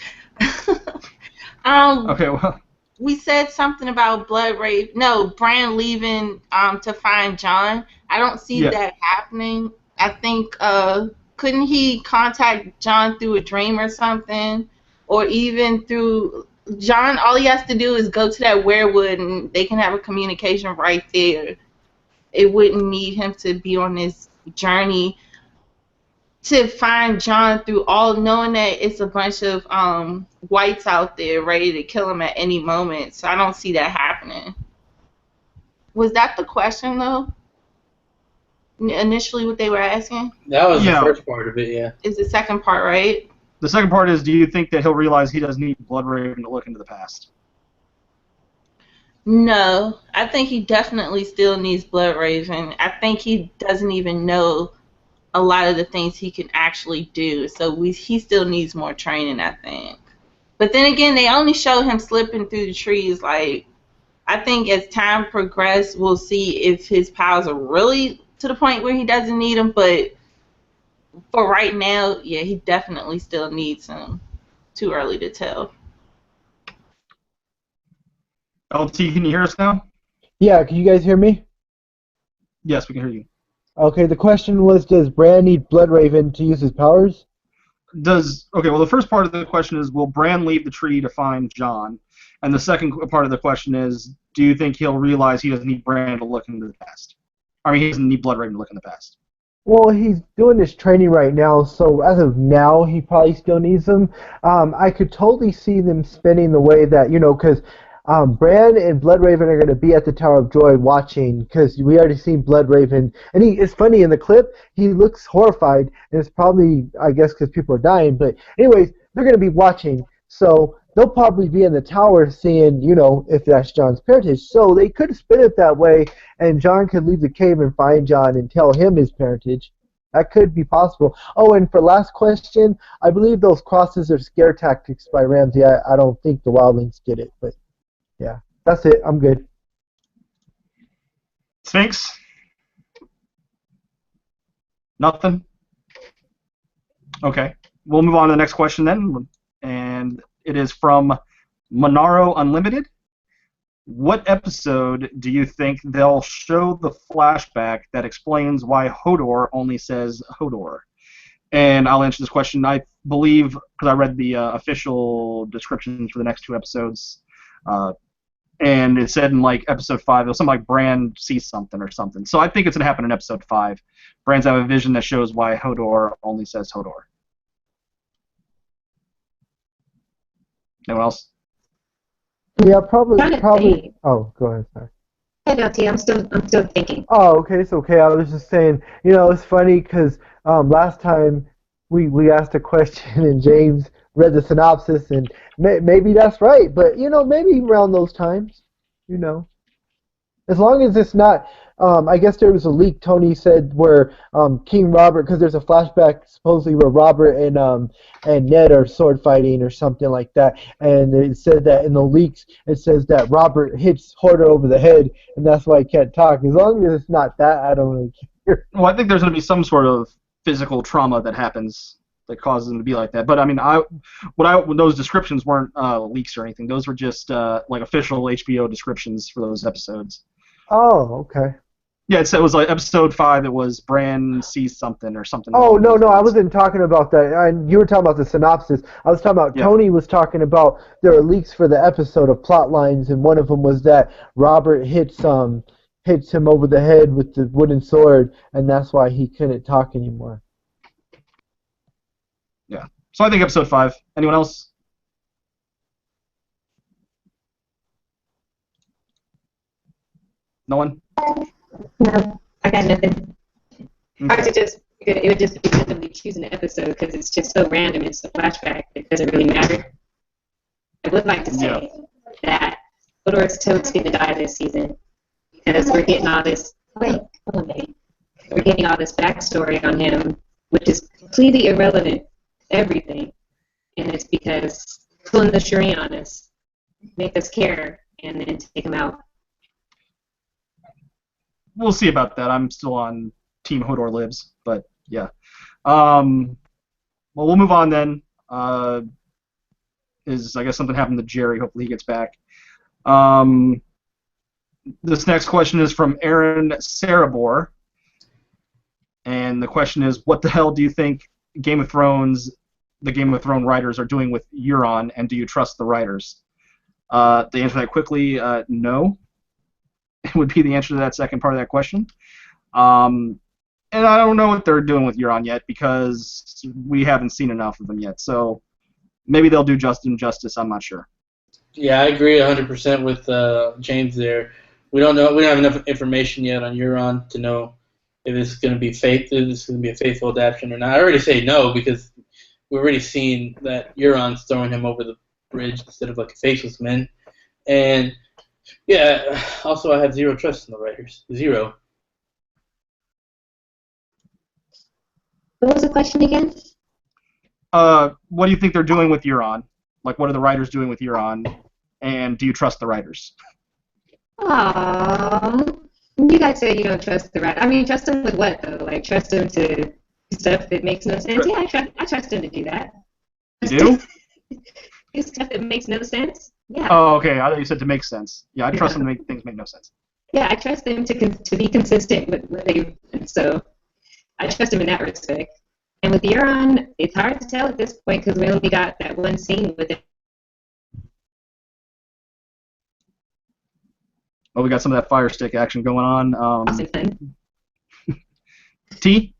Okay, well, we said something about Blood Rave. No, Bran leaving to find John. I don't see Yeah. that happening. I think couldn't he contact John through a dream or something, or even through John? All he has to do is go to that werewood, and they can have a communication right there. It wouldn't need him to be on this journey to find John through all knowing that it's a bunch of whites out there ready to kill him at any moment. So I don't see that happening. Was that the question though? Initially what they were asking? That was Yeah. the first part of it, yeah. Is the second part right? The second part is, do you think that he'll realize he doesn't need Bloodraven to look into the past? No. I think he definitely still needs Blood Raven. I think he doesn't even know a lot of the things he can actually do. So he still needs more training, I think. But then again, they only show him slipping through the trees. Like, I think as time progresses, we'll see if his powers are really to the point where he doesn't need them. But for right now, yeah, he definitely still needs them. Too early to tell. LT, can you hear us now? Yeah, can you guys hear me? Yes, we can hear you. Okay, the question was, does Bran need Bloodraven to use his powers? Okay, well, the first part of the question is, will Bran leave the tree to find John? And the second part of the question is, do you think he'll realize he doesn't need Bran to look into the past? I mean, he doesn't need Bloodraven to look in the past. Well, he's doing his training right now, so as of now, he probably still needs them. I could totally see them spinning the way that, because Bran and Bloodraven are going to be at the Tower of Joy watching, because we already seen Bloodraven. And it's funny, in the clip, he looks horrified, and it's probably, I guess, because people are dying. But anyways, they're going to be watching, so they'll probably be in the tower seeing, if that's John's parentage. So they could spin it that way, and John could leave the cave and find John and tell him his parentage. That could be possible. Oh, and for last question, I believe those crosses are scare tactics by Ramsey. I don't think the wildlings did it, but yeah, that's it. I'm good. Sphinx? Nothing? Okay. We'll move on to the next question then. And it is from Monaro Unlimited. What episode do you think they'll show the flashback that explains why Hodor only says Hodor? And I'll answer this question. I believe, because I read the official descriptions for the next two episodes, and it said in like episode 5, it was something like Bran sees something or something. So I think it's going to happen in episode 5. Bran's have a vision that shows why Hodor only says Hodor. Anyone else? Yeah, probably. Think. Oh, go ahead. Sorry. Hey, LT, I'm still thinking. Oh, okay, it's okay. I was just saying, it's funny because last time we asked a question and James read the synopsis, and maybe that's right, but maybe around those times, as long as it's not. I guess there was a leak. Tony said where King Robert, because there's a flashback supposedly where Robert and Ned are sword fighting or something like that, and it said that in the leaks it says that Robert hits Hodor over the head, and that's why he can't talk. As long as it's not that, I don't really care. Well, I think there's going to be some sort of physical trauma that happens that causes him to be like that. But I mean, those descriptions weren't leaks or anything. Those were just like official HBO descriptions for those episodes. Oh, okay. Yeah, it was like episode 5. It was Bran sees something or something. Oh, no, I wasn't talking about that. You were talking about the synopsis. I was talking about, Tony was talking about there are leaks for the episode of plot lines, and one of them was that Robert hits him over the head with the wooden sword, and that's why he couldn't talk anymore. Yeah. So I think episode 5. Anyone else? No one? No, I got nothing. Okay. It would just be randomly choosing an episode because it's just so random. It's a flashback. It doesn't really matter. I would like to say that Hodor's totes going to die this season because we're getting all this. Wait, hold on, baby. We're getting all this backstory on him, which is completely irrelevant to everything, and it's because pulling the Shireen on us, make us care, and then take him out. We'll see about that. I'm still on Team Hodor Lives, but yeah. Well, we'll move on then. I guess something happened to Jerry. Hopefully he gets back. This next question is from Aaron Sarabor, and the question is, what the hell do you think the Game of Thrones writers are doing with Euron, and do you trust the writers? To answer that quickly, no. It would be the answer to that second part of that question. And I don't know what they're doing with Euron yet because we haven't seen enough of them yet. So maybe they'll do Justin justice. I'm not sure. Yeah, I agree 100% with James there. We don't know. We don't have enough information yet on Euron to know if this is going to be a faithful adaptation or not. I already say no because we've already seen that Euron's throwing him over the bridge instead of like a faceless man. And yeah, also I have zero trust in the writers. Zero. What was the question again? What do you think they're doing with Euron? Like, what are the writers doing with Euron? And do you trust the writers? Aww. You guys say you don't trust the writer. I mean, trust them with what, though? Like, trust them to stuff that makes no sense? Yeah, I trust them to do that. You do? Do stuff that makes no sense? Yeah. Oh, okay. I thought you said to make sense. Yeah, I trust them to make things make no sense. Yeah, I trust them to be consistent with what they do. So I trust them in that respect. And with Euron, it's hard to tell at this point because we only got that one scene with it. Oh, we got some of that fire stick action going on. T?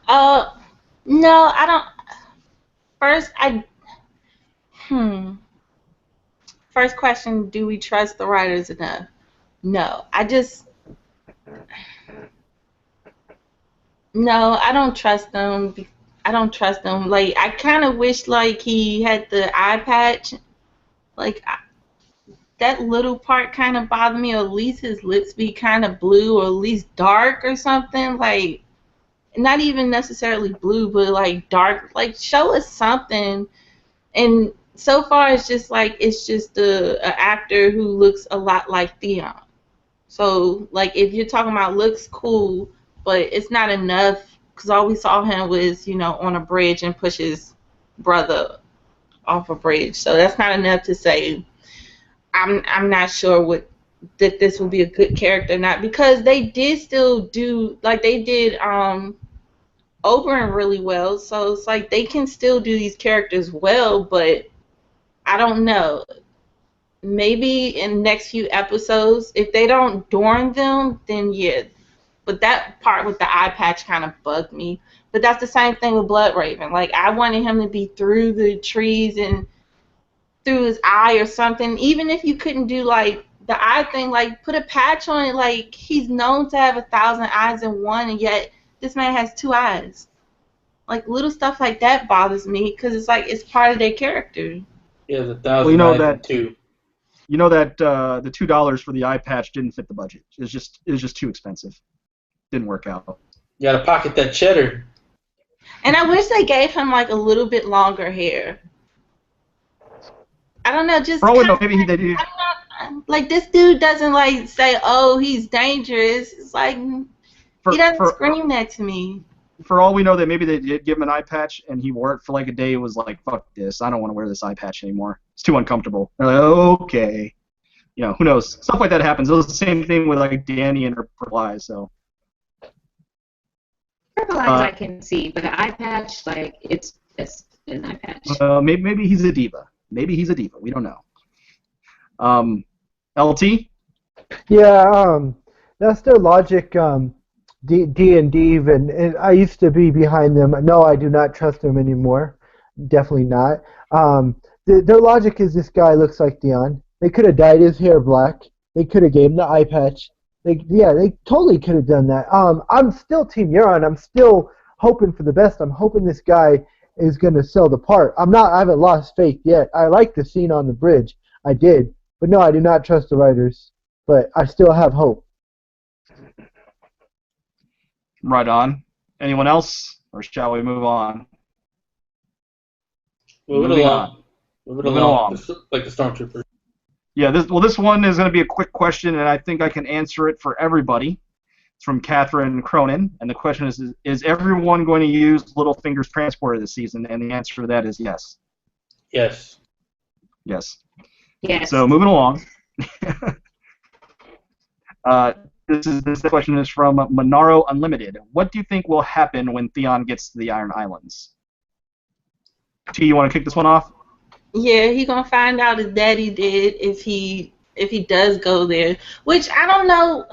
No, I don't. First question, do we trust the writers enough? No, no, I don't trust them. I don't trust them. Like, I kind of wish, like, he had the eye patch. Like, that little part kind of bothered me, or at least his lips be kind of blue, or at least dark or something. Like, not even necessarily blue, but, like, dark. Like, show us something. And so far, it's just a actor who looks a lot like Theon. So, like, if you're talking about looks, cool, but it's not enough because all we saw him was, on a bridge and push his brother off a bridge. So that's not enough to say I'm not sure that this will be a good character or not, because they did still do, like, they did Oberyn really well. So it's like they can still do these characters well, but I don't know. Maybe in the next few episodes, if they don't dorn them, then yeah. But that part with the eye patch kind of bugged me. But that's the same thing with Bloodraven. Like, I wanted him to be through the trees and through his eye or something. Even if you couldn't do, like, the eye thing, like, put a patch on it. Like, he's known to have 1,000 eyes in one, and yet this man has 2 eyes. Like, little stuff like that bothers me because it's like it's part of their character. Yeah, the 1,000 eyes in 2. You know that the $2 for the eye patch didn't fit the budget. It was just too expensive. Didn't work out. You gotta pocket that cheddar. And I wish they gave him, like, a little bit longer hair. I don't know, just maybe they do. Like, this dude doesn't, like, say, oh, he's dangerous. It's like he doesn't scream that to me. For all we know, that maybe they did give him an eye patch and he wore it for like a day. It was like, fuck this, I don't want to wear this eye patch anymore. It's too uncomfortable. They're like, okay, who knows? Stuff like that happens. It was the same thing with, like, Dany and her purple eyes. So purple eyes I can see, but an eye patch, like, it's just an eye patch. Maybe he's a diva. We don't know. LT? Yeah, that's their logic. D and Dave, and I used to be behind them. No, I do not trust them anymore. Definitely not. Their logic is this guy looks like Theon. They could have dyed his hair black. They could have gave him the eye patch. They totally could have done that. I'm still Team Euron. I'm still hoping for the best. I'm hoping this guy is going to sell the part. I haven't lost faith yet. I like the scene on the bridge. I did. But no, I do not trust the writers. But I still have hope. Right on. Anyone else, or shall we move on? Move it along. Like the Stormtrooper. Yeah, this one is going to be a quick question, and I think I can answer it for everybody. It's from Catherine Cronin, and the question is everyone going to use Littlefinger's transporter this season? And the answer to that is yes. Yes. Yes. Yes. So moving along. This question is from Monaro Unlimited. What do you think will happen when Theon gets to the Iron Islands? T, you want to kick this one off? Yeah, he gonna find out his daddy did if he does go there. Which I don't know.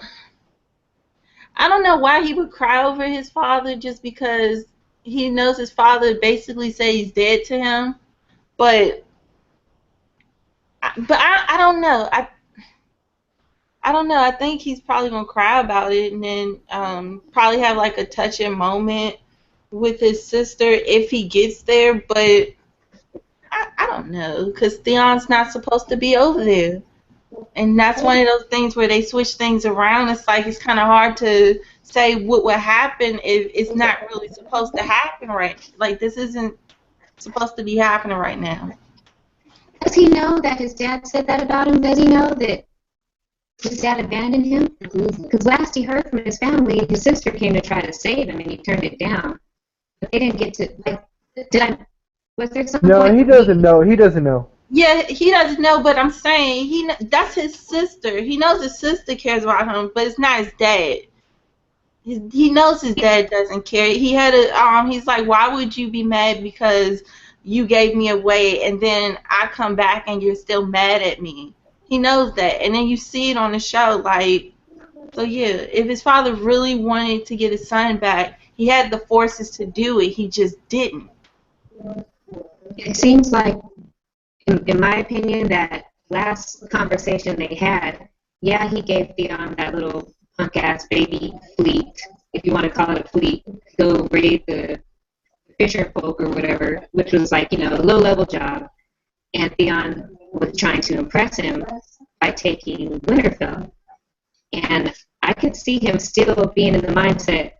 I don't know why he would cry over his father just because he knows his father basically say he's dead to him. But I don't know. I don't know. I think he's probably gonna cry about it and then probably have like a touching moment with his sister if he gets there. But I don't know because Theon's not supposed to be over there. And that's one of those things where they switch things around. It's like it's kind of hard to say what would happen if it's not really supposed to happen right. Like this isn't supposed to be happening right now. Does he know that his dad said that about him? Does he know that his dad abandoned him? Because last he heard from his family, his sister came to try to save him, and he turned it down. But they didn't get to. Like, was there some No, point he doesn't know. He doesn't know. Yeah, he doesn't know, but I'm saying that's his sister. He knows his sister cares about him, but it's not his dad. He knows his dad doesn't care. He had he's like, why would you be mad because you gave me away and then I come back and you're still mad at me? He knows that, and then you see it on the show, like, so yeah, if his father really wanted to get his son back, he had the forces to do it. He just didn't. It seems like, in my opinion, that last conversation they had, yeah, he gave Theon that little punk-ass baby fleet, if you want to call it a fleet, go raid the fisher folk or whatever, which was like, a low-level job. And Theon was trying to impress him by taking Winterfell. And I could see him still being in the mindset,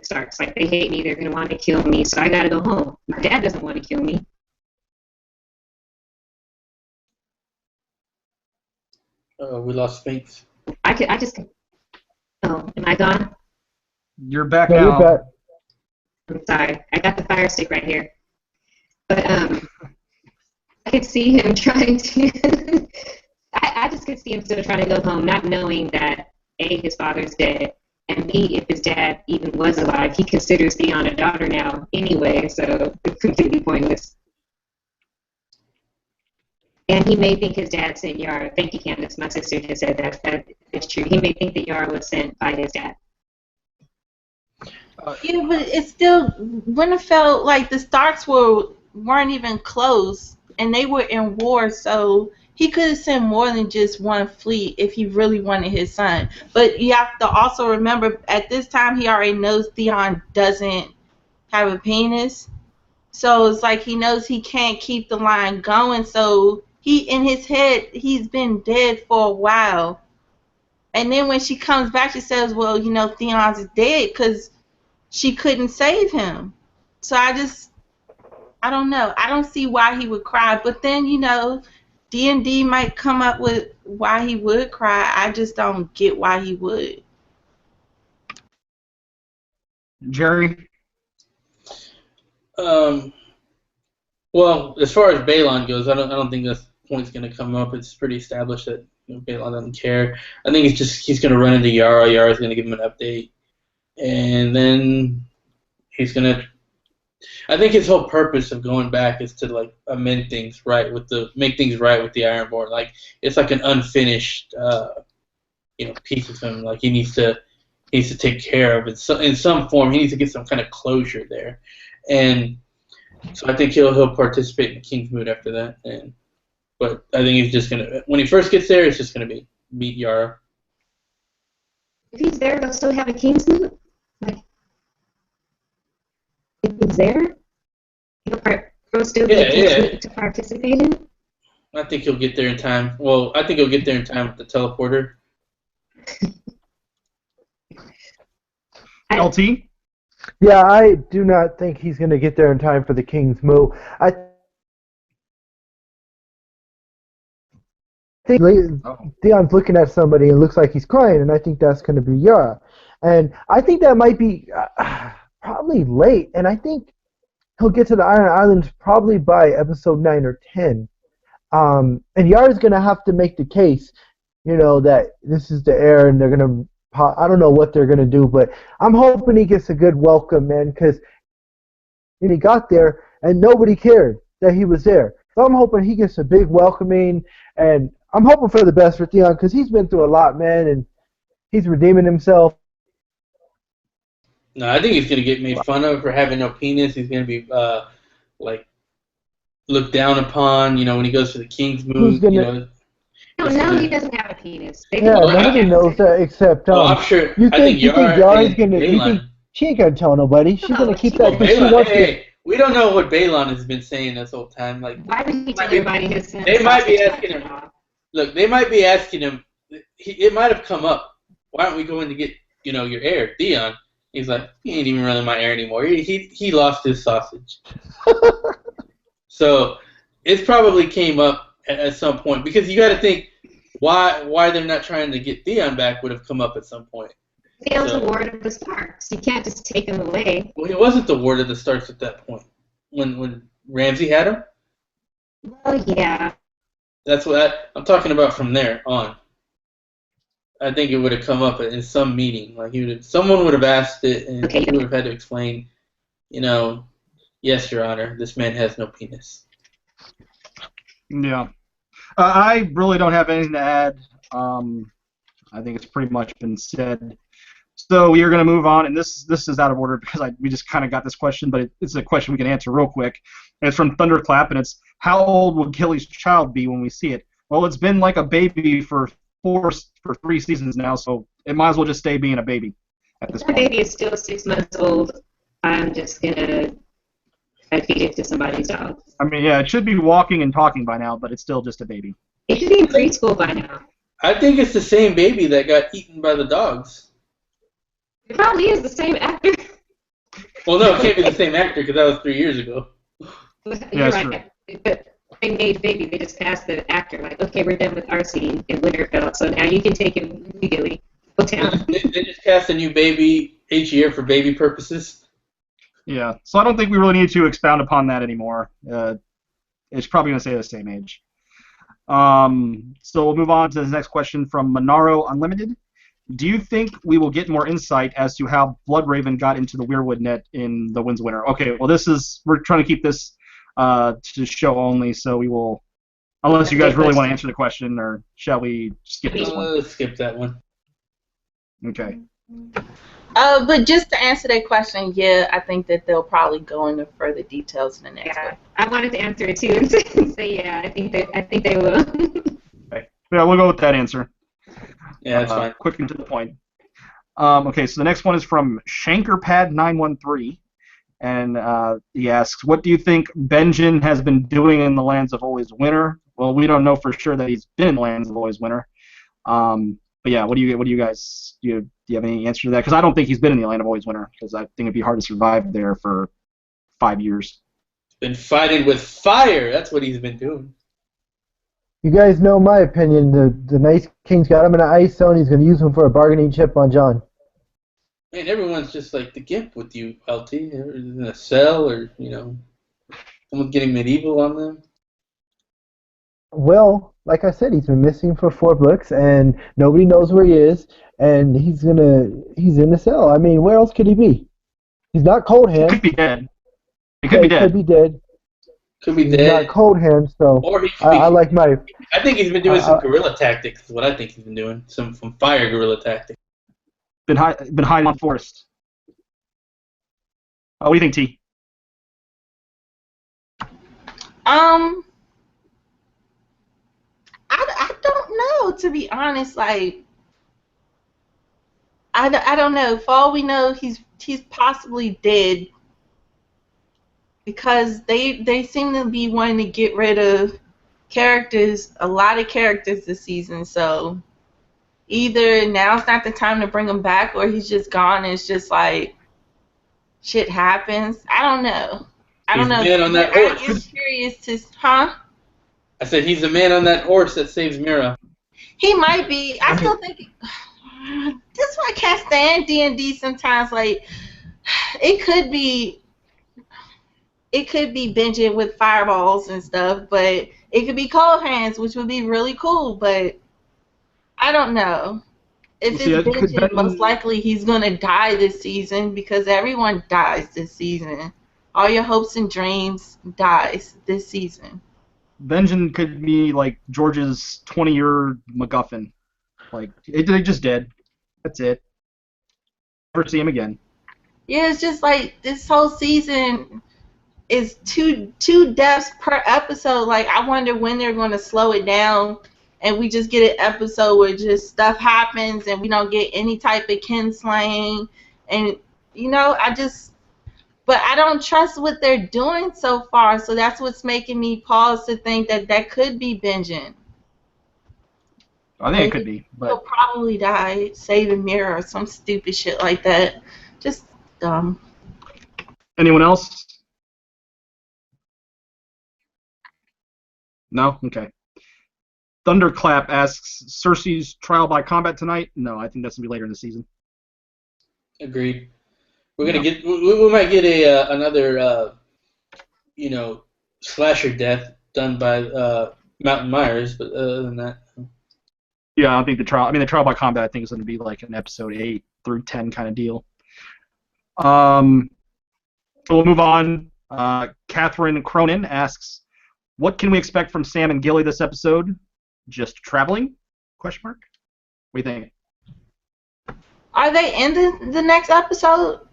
Starks, like, they hate me, they're going to want to kill me, so I got to go home. My dad doesn't want to kill me. We lost Sphinx. Oh, am I gone? You're back No, now. you're back. I'm sorry. I got the fire stick right here. But I could see him trying to. I just could see him still trying to go home, not knowing that A, his father's dead, and B, if his dad even was alive, he considers Theon a daughter now anyway, so it's completely pointless. And he may think his dad sent Yara. Thank you, Candace. My sister just said that is true. He may think that Yara was sent by his dad. Yeah, but it still wouldn't have felt like the Starks weren't even close, and they were in war, so he could have sent more than just one fleet if he really wanted his son. But you have to also remember, at this time, he already knows Theon doesn't have a penis, so it's like he knows he can't keep the line going, so in his head, he's been dead for a while. And then when she comes back, she says, well, Theon's dead because she couldn't save him. So I don't know. I don't see why he would cry. But then, D&D might come up with why he would cry. I just don't get why he would. Jerry? Well, as far as Balon goes, I don't think this point's going to come up. It's pretty established that Balon doesn't care. I think he's going to run into Yara. Yara's going to give him an update, and then he's going to. I think his whole purpose of going back is to like amend things right make things right with the Ironborn. Like it's like an unfinished, piece of him. Like he needs to take care of it. So in some form, he needs to get some kind of closure there, and. So I think he'll participate in King's Moot after that, but I think he's just gonna when he first gets there, it's just gonna be meet Yara. If he's there, they'll still have a King's Moot? Like, if he's there, he'll still be a King's Moot to participate in? I think he'll get there in time. Well, I think he'll get there in time with the teleporter. LT? Yeah, I do not think he's going to get there in time for the King's Moot. I think Theon's looking at somebody and looks like he's crying, and I think that's going to be Yara. And I think that might be probably late, and I think he'll get to the Iron Islands probably by episode 9 or 10. And Yara's going to have to make the case, that this is the heir and they're going to, I don't know what they're going to do, but I'm hoping he gets a good welcome, man, because he got there and nobody cared that he was there. So I'm hoping he gets a big welcoming, and I'm hoping for the best for Theon because he's been through a lot, man, and he's redeeming himself. No, I think he's gonna get made fun of for having no penis. He's gonna be like looked down upon. When he goes to the King's Moon. No, he doesn't have a penis. Nobody knows that except. I'm sure. You think Yara's gonna? You think she ain't gonna tell nobody? She's gonna keep that. Hey, we don't know what Balon has been saying this whole time. Like, why would he tell everybody his? They might be asking him. Look, they might be asking him. It might have come up. Why aren't we going to get your heir, Theon? He's like, he ain't even really my heir anymore. He lost his sausage. So it probably came up at some point because you got to think why they're not trying to get Theon back would have come up at some point. Theon's a ward of the Starks. You can't just take him away. Well, he wasn't the ward of the Starks at that point when Ramsay had him. Well, yeah. That's what I'm talking about from there on. I think it would have come up in some meeting. Like someone would have asked it, and he would have had to explain. Yes, Your Honor, this man has no penis. Yeah, I really don't have anything to add. I think it's pretty much been said. So we are going to move on, and this is out of order because we just kind of got this question, but it's a question we can answer real quick. And it's from Thunderclap, and it's how old will Gilly's child be when we see it? Well, it's been like a baby for 3 seasons now, so it might as well just stay being a baby at this point. The baby is still 6 months old. I'm just gonna feed it to somebody's dog. I mean, yeah, it should be walking and talking by now, but it's still just a baby. It should be in preschool by now. I think it's the same baby that got eaten by the dogs. It probably is the same actor. Well, no, it can't be the same actor because that was 3 years ago. You're right. But same age baby, they just passed the actor. Like, okay, we're done with our scene in Winterfell, so now you can take him legally. Go down. They just cast a new baby each year for baby purposes. Yeah, so I don't think we really need to expound upon that anymore. It's probably going to stay the same age. So we'll move on to the next question from Monaro Unlimited. Do you think we will get more insight as to how Bloodraven got into the Weirwood net in The Winds of Winter? Okay, well we're trying to keep this to show only, so we will, unless you guys really want to answer the question, or shall we skip this one? Let's skip that one. Okay. But just to answer that question, yeah, I think that they'll probably go into further details in the next one. I wanted to answer it too and say yeah, I think they will. Okay. Yeah, we'll go with that answer. Yeah, that's fine. Quick and to the point. Okay, so the next one is from Shankerpad913, and he asks, "What do you think Benjen has been doing in the Lands of Always Winter?" Well, we don't know for sure that he's been in the Lands of Always Winter. But yeah, what do you guys do? You have any answer to that? Because I don't think he's been in the Land of Always Winter, because I think it'd be hard to survive there for 5 years. Been fighting with fire. That's what he's been doing. You guys know my opinion. The Night King's got him in an ice zone. He's going to use him for a bargaining chip on Jon. Man, everyone's just like the gimp with you, LT. In a cell, or someone's getting medieval on them. Well, like I said, he's been missing for 4 books, and nobody knows where he is, and he's in the cell. I mean, where else could he be? He's not Cold Hand. He could be dead. He could be dead. Could be dead. Could be He's dead. not Cold Hand, so Or I like my... I think he's been doing some guerrilla tactics, is what I think he's been doing. Some fire guerrilla tactics. Been hiding on forest. What do you think, T? I don't know, to be honest. Like, I don't know. For all we know, he's possibly dead, because they seem to be wanting to get rid of a lot of characters this season. So either now's not the time to bring him back, or he's just gone and it's just like shit happens. I don't know. He's the man on that horse. I'm curious to, huh? I said he's the man on that horse that saves Mira. He might be. I still think that's why I can't stand D&D sometimes. Like, it could be. it could be binging with fireballs and stuff, but it could be cold hands, which would be really cool. But I don't know. If Well, see, it's it could binging, most been likely he's gonna die this season because everyone dies this season. All your hopes and dreams dies this season. Benjen could be like George's 20-year MacGuffin. Like they just dead. That's it. Never see him again. Yeah, it's just like this whole season is two deaths per episode. Like I wonder when they're gonna slow it down and we just get an episode where just stuff happens and we don't get any type of kinslaying. And but I don't trust what they're doing so far, so that's what's making me pause to think that that could be binging. I think it could be, He'll but probably die saving Mira or some stupid shit like that. Just dumb. anyone else? No? Okay. Thunderclap asks, Cersei's trial by combat tonight? No, I think that's going to be later in the season. Agreed. We're gonna get. We might get another slasher death done by Mountain Myers, but other than that. Yeah, I don't think the trial. I mean, the trial by combat, I think, is going to be like an episode 8 through 10 kind of deal. So we'll move on. Catherine Cronin asks, "What can we expect from Sam and Gilly this episode? Just traveling? Question mark. What do you think? Are they in the next episode?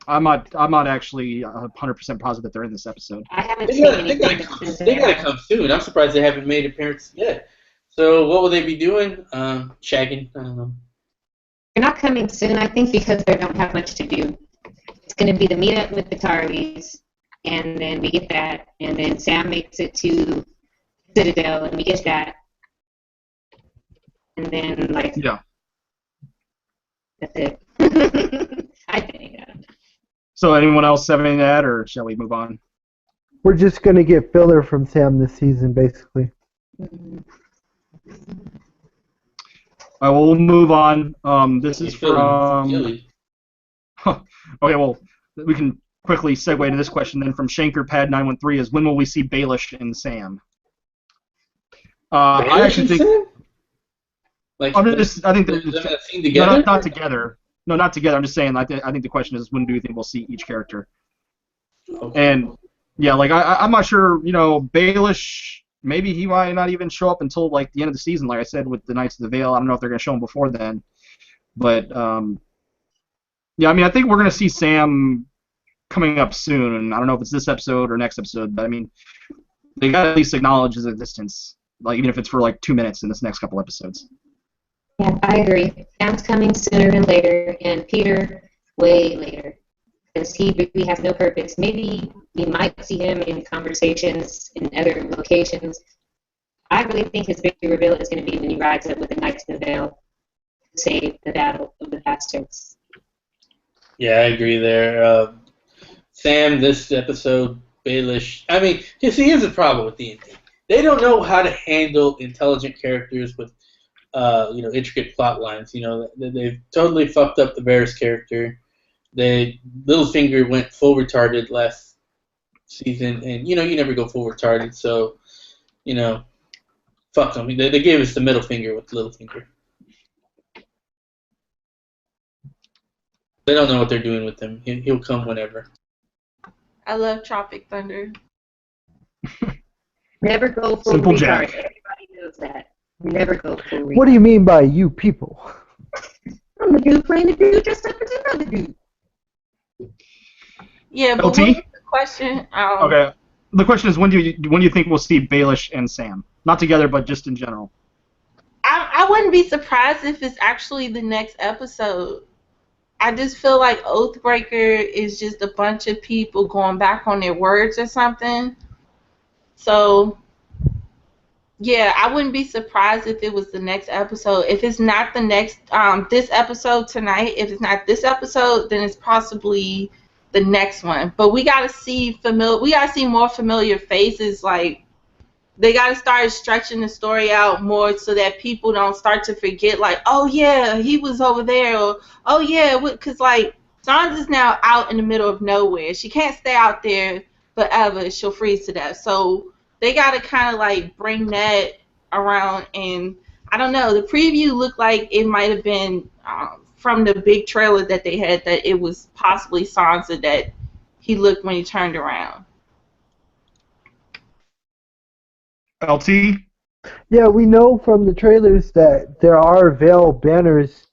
I'm not actually 100% positive that they're in this episode. I haven't They seen gotta, anything. they gotta come soon. I'm surprised they haven't made appearances yet. So what will they be doing? Shagging? I don't know. They're not coming soon, I think, because they don't have much to do. It's going to be the meetup with the Tarleys, and then we get that, and then Sam makes it to Citadel, and we get that, and then Yeah. that's it. I think. I don't know. So anyone else have anything to add, or shall we move on? We're just gonna get filler from Sam this season, basically. All right, well, we'll move on. This is from. Gilly. Okay, well, we can quickly segue to this question then from ShankerPad913 is when will we see Baelish and Sam? I actually think. Like, I think them that seen together? not together. No, not together. I'm just saying. I think the question is when do you think we'll see each character? Okay. And yeah, like I'm not sure. Baelish. Maybe he might not even show up until like the end of the season. Like I said with the Knights of the Vale, I don't know if they're gonna show him before then. But yeah, I mean, I think we're gonna see Sam coming up soon. And I don't know if it's this episode or next episode, but I mean, they gotta at least acknowledge his existence, like even if it's for like 2 minutes in this next couple episodes. Yeah, I agree. Sam's coming sooner than later, and Peter way later, because he really has no purpose. Maybe we might see him in conversations in other locations. I really think his big reveal is going to be when he rides up with the Knights of the Vale to save the Battle of the Bastards. Yeah, I agree there. Sam, this episode, Baelish. I mean, you see, here's the problem with D&D. They don't know how to handle intelligent characters with, intricate plot lines. They've totally fucked up the Varys character. Littlefinger went full retarded last season, and you never go full retarded, so fuck them. They gave us the middle finger with Littlefinger. They don't know what they're doing with him. He'll come whenever. I love Tropic Thunder. Never go full Simple retard. Jack. Everybody knows that. Never go full retard. What do you mean by you people? I'm the dude playing the dude dressed up as another dude. Yeah, but LT? what was the question? Okay. The question is when do you think we'll see Baelish and Sam? Not together, but just in general. I wouldn't be surprised if it's actually the next episode. I just feel like Oathbreaker is just a bunch of people going back on their words or something. So, yeah, I wouldn't be surprised if it was the next episode. If it's not the next, this episode tonight, if it's not this episode, then it's possibly the next one. But we gotta see more familiar faces. Like, they gotta start stretching the story out more so that people don't start to forget. Like, oh yeah, he was over there, or oh yeah, because like Sansa's now out in the middle of nowhere. She can't stay out there forever. She'll freeze to death. So they got to kind of like bring that around. And I don't know. The preview looked like it might have been from the big trailer that they had that it was possibly Sansa that he looked when he turned around. LT? Yeah, we know from the trailers that there are Veil banners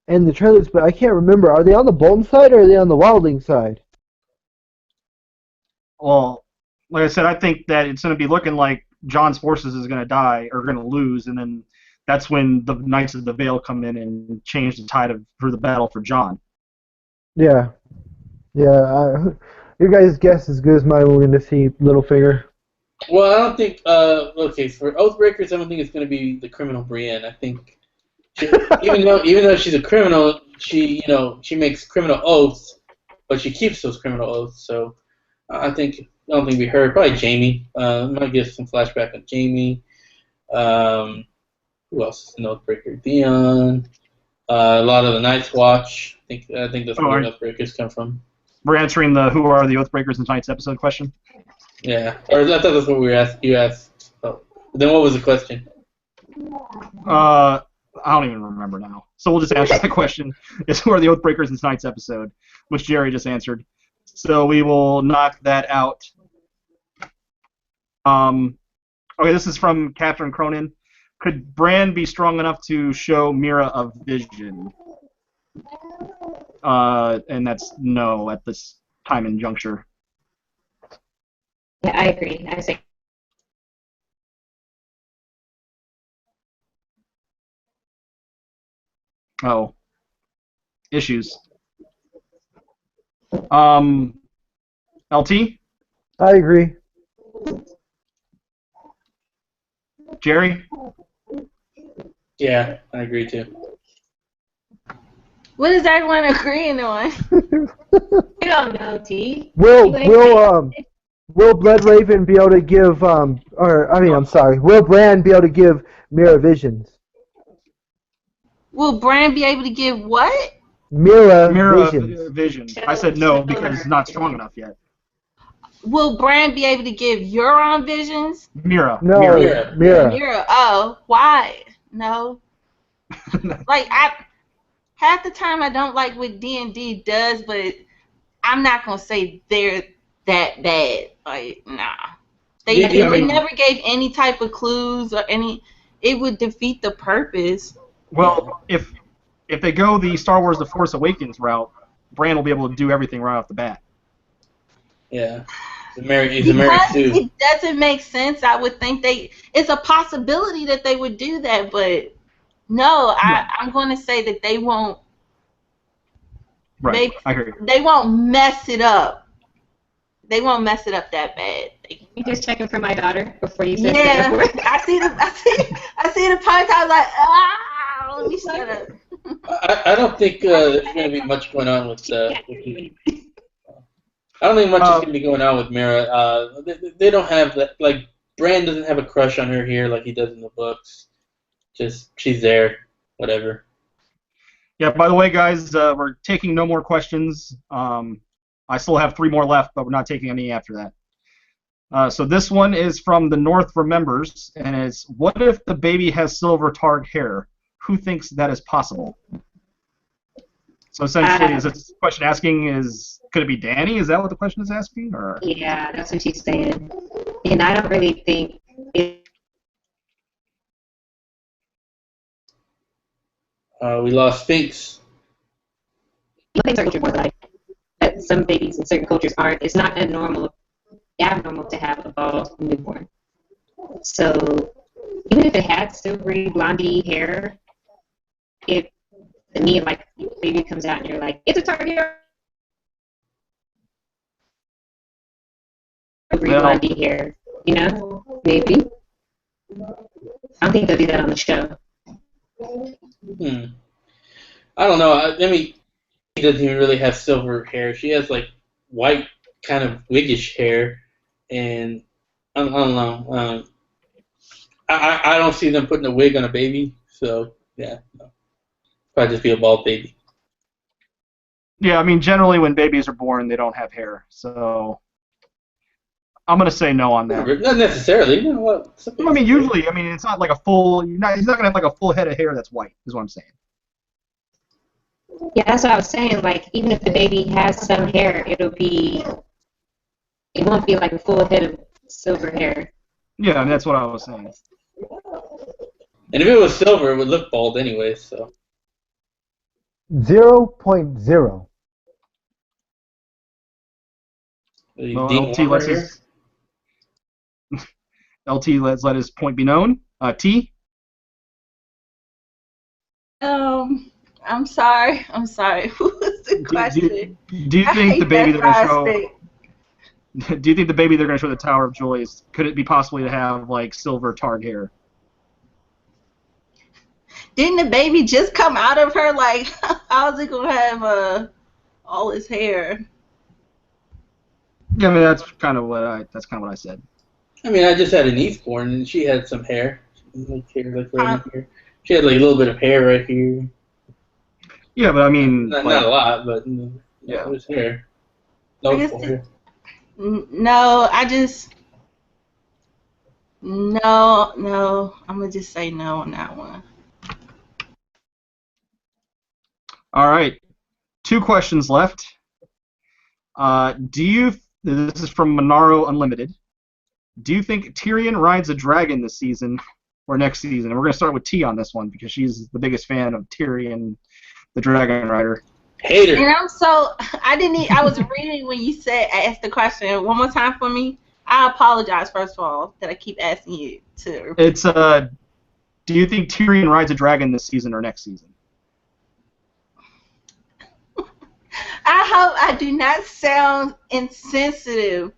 in the trailers, but I can't remember. Are they on the Bolton side or are they on the Wildling side? Well, like I said, I think that it's going to be looking like Jon's forces is going to die or going to lose, and then that's when the Knights of the Vale come in and change the tide for the battle for Jon. Yeah. Yeah. Your guys' guess is as good as mine. We're going to see Littlefinger. Well, I don't think. Okay, for Oathbreakers, I don't think it's going to be the criminal Brienne. I think, even though she's a criminal, she makes criminal oaths, but she keeps those criminal oaths. So I don't think it'll be her. Probably Jaime. Might get some flashback on Jaime. Who else is an Oathbreaker? Theon. A lot of the Night's Watch. I think that's where the Oathbreakers come from. We're answering the "Who are the Oathbreakers" in tonight's episode question. Yeah, or I thought that's what you asked. Oh. Then what was the question? I don't even remember now. So we'll just answer the question: is who are the Oathbreakers in tonight's episode, which Jerry just answered. So we will knock that out. Okay, this is from Catherine Cronin. Could Bran be strong enough to show Mira a vision? And that's no at this time and juncture. Yeah, I agree. I say. Oh. Issues. LT? I agree. Jerry? Yeah, I agree too. What is everyone agreeing on? You don't know, T. Will Bloodraven be able to give will Bran be able to give Mira visions? Will Bran be able to give what? Mira visions. vision. I said no because it's not strong enough yet. Will Bran be able to give Euron visions? Mira. No, Mira. Mira. Oh, why? No. Like half the time I don't like what D&D does, but I'm not gonna say they're that bad. Like, nah. They never gave any type of clues or any. It would defeat the purpose. Well, if they go the Star Wars: The Force Awakens route, Bran will be able to do everything right off the bat. Yeah. He's married too. It doesn't make sense. I would think it's a possibility that they would do that, but no, I'm going to say that they won't. Right, I agree. They won't mess it up. They won't mess it up that bad. You just checking for my daughter before you say yeah, I see the post. I was like, let me shut up. I don't think there's going to be much going on with I don't think much is going to be going on with Mira. They don't have that. Like, Bran doesn't have a crush on her here like he does in the books. Just, she's there. Whatever. Yeah, by the way, guys, we're taking no more questions. I still have 3 more left, but we're not taking any after that. So this one is from The North Remembers, and it's, what if the baby has silver tarred hair? Who thinks that is possible? So essentially, is this question asking could it be Dany? Is that what the question is asking? Or? Yeah, that's what she's saying. And I don't really think We lost Sphinx. things are more like that. Some babies in certain cultures aren't. It's not abnormal to have a bald newborn. So even if it had silvery blondie hair, if to me like baby comes out and you're like, it's a target. Blondie hair, maybe. I don't think they'll do that on the show. I don't know. I mean, she doesn't even really have silver hair. She has like white, kind of wiggish hair, and I don't know. I don't see them putting a wig on a baby, so yeah, no. Probably just be a bald baby. Yeah, I mean, generally when babies are born, they don't have hair, so I'm gonna say no on that. Not necessarily. You know what? Some I mean, babies do. usually, I mean, it's not like a full. He's not gonna have like a full head of hair that's white. Is what I'm saying. Yeah, that's what I was saying. Like, even if the baby has some hair, it won't be like a full head of silver hair. Yeah, I mean, that's what I was saying. And if it was silver, it would look bald anyway. So 0.0. Well, Dean LT Warmer lets here. his LT lets let his point be known. T. I'm sorry. What was the question? Do you I think the hate baby that they're gonna side show? stick. Do you think the baby they're gonna show the Tower of Joy could it be possibly to have like silver tarred hair? Didn't the baby just come out of her? Like, how's it gonna have all his hair? Yeah, I mean that's kind of what I said. I mean, I just had a niece born, and she had some hair. Like hair, like right in here. She had like a little bit of hair right here. Yeah, but I mean, Not like, a lot, but yeah. it was hair. I guess Noticeable hair. No, no. I'm gonna just say no on that one. All right, 2 questions left. This is from Monaro Unlimited. Do you think Tyrion rides a dragon this season or next season? And we're going to start with T on this one because she's the biggest fan of Tyrion, the Dragon Rider. Hater. And I was reading when you asked the question one more time for me. I apologize, first of all, that I keep asking you to. It's, do you think Tyrion rides a dragon this season or next season? I hope I do not sound insensitive.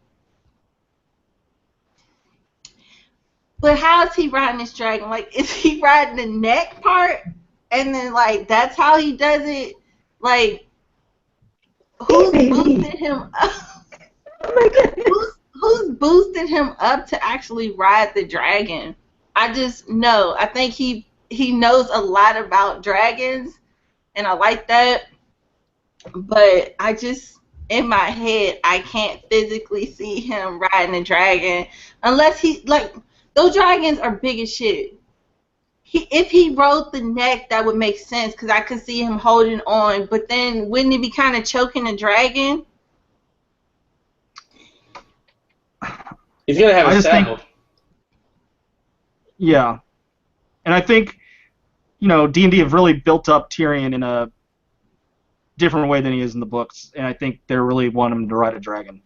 But how is he riding this dragon? Like, is he riding the neck part? And then, like, that's how he does it? Like, who's boosting him up? Oh my goodness. Who's boosting him up to actually ride the dragon? I just know. I think he knows a lot about dragons, and I like that. But I just, in my head, I can't physically see him riding a dragon unless those dragons are big as shit. If he rode the neck, that would make sense because I could see him holding on. But then wouldn't he be kind of choking the dragon? He's gonna have a saddle. Yeah, and I think D&D have really built up Tyrion in a different way than he is in the books, and I think they really want him to ride a dragon.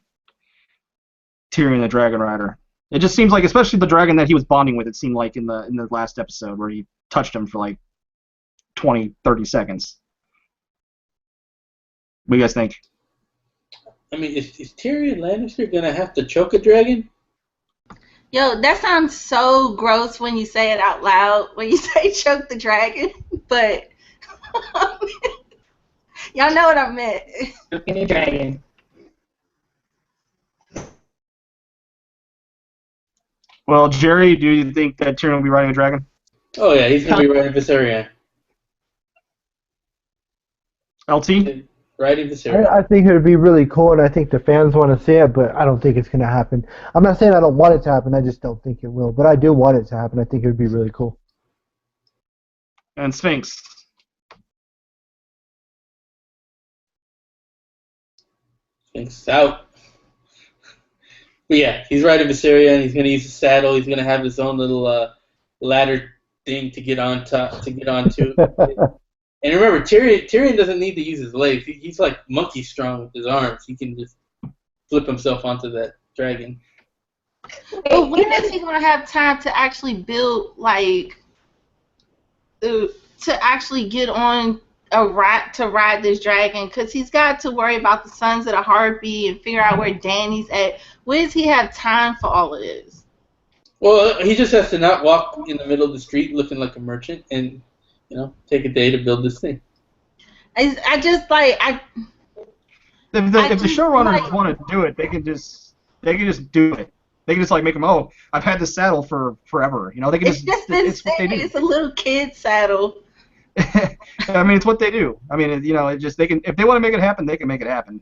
Tyrion the Dragon Rider. It just seems like, especially the dragon that he was bonding with, it seemed like in the last episode where he touched him for like 20, 30 seconds. What do you guys think? I mean, is Tyrion Lannister gonna have to choke a dragon? Yo, that sounds so gross when you say it out loud, when you say choke the dragon, but y'all know what I meant. Choking the dragon. Well, Jerry, do you think that Tyrion will be riding a dragon? Oh yeah, he's gonna be riding Viserion. LT? Riding Viserion. I think it would be really cool, and I think the fans want to see it, but I don't think it's going to happen. I'm not saying I don't want it to happen, I just don't think it will. But I do want it to happen. I think it would be really cool. And Sphinx. Sphinx out. But yeah, he's riding Viserion. He's gonna use the saddle. He's gonna have his own little ladder thing to get on top, to get onto. And remember, Tyrion doesn't need to use his legs. He's like monkey strong with his arms. He can just flip himself onto that dragon. But when is he gonna have time to actually build, like, to actually get on a ride this dragon? Because he's got to worry about the Sons of the Harpy and figure out where Dany's at. Where does he have time for all of this? Well, he just has to not walk in the middle of the street looking like a merchant and, take a day to build this thing. I just like If the showrunners want to do it, they can just do it. They can just like make them. Oh, I've had this saddle for forever. They can it's just insane. It's a little kid saddle. I mean, it's what they do. I mean, you know, it just they can if they want to make it happen, they can make it happen.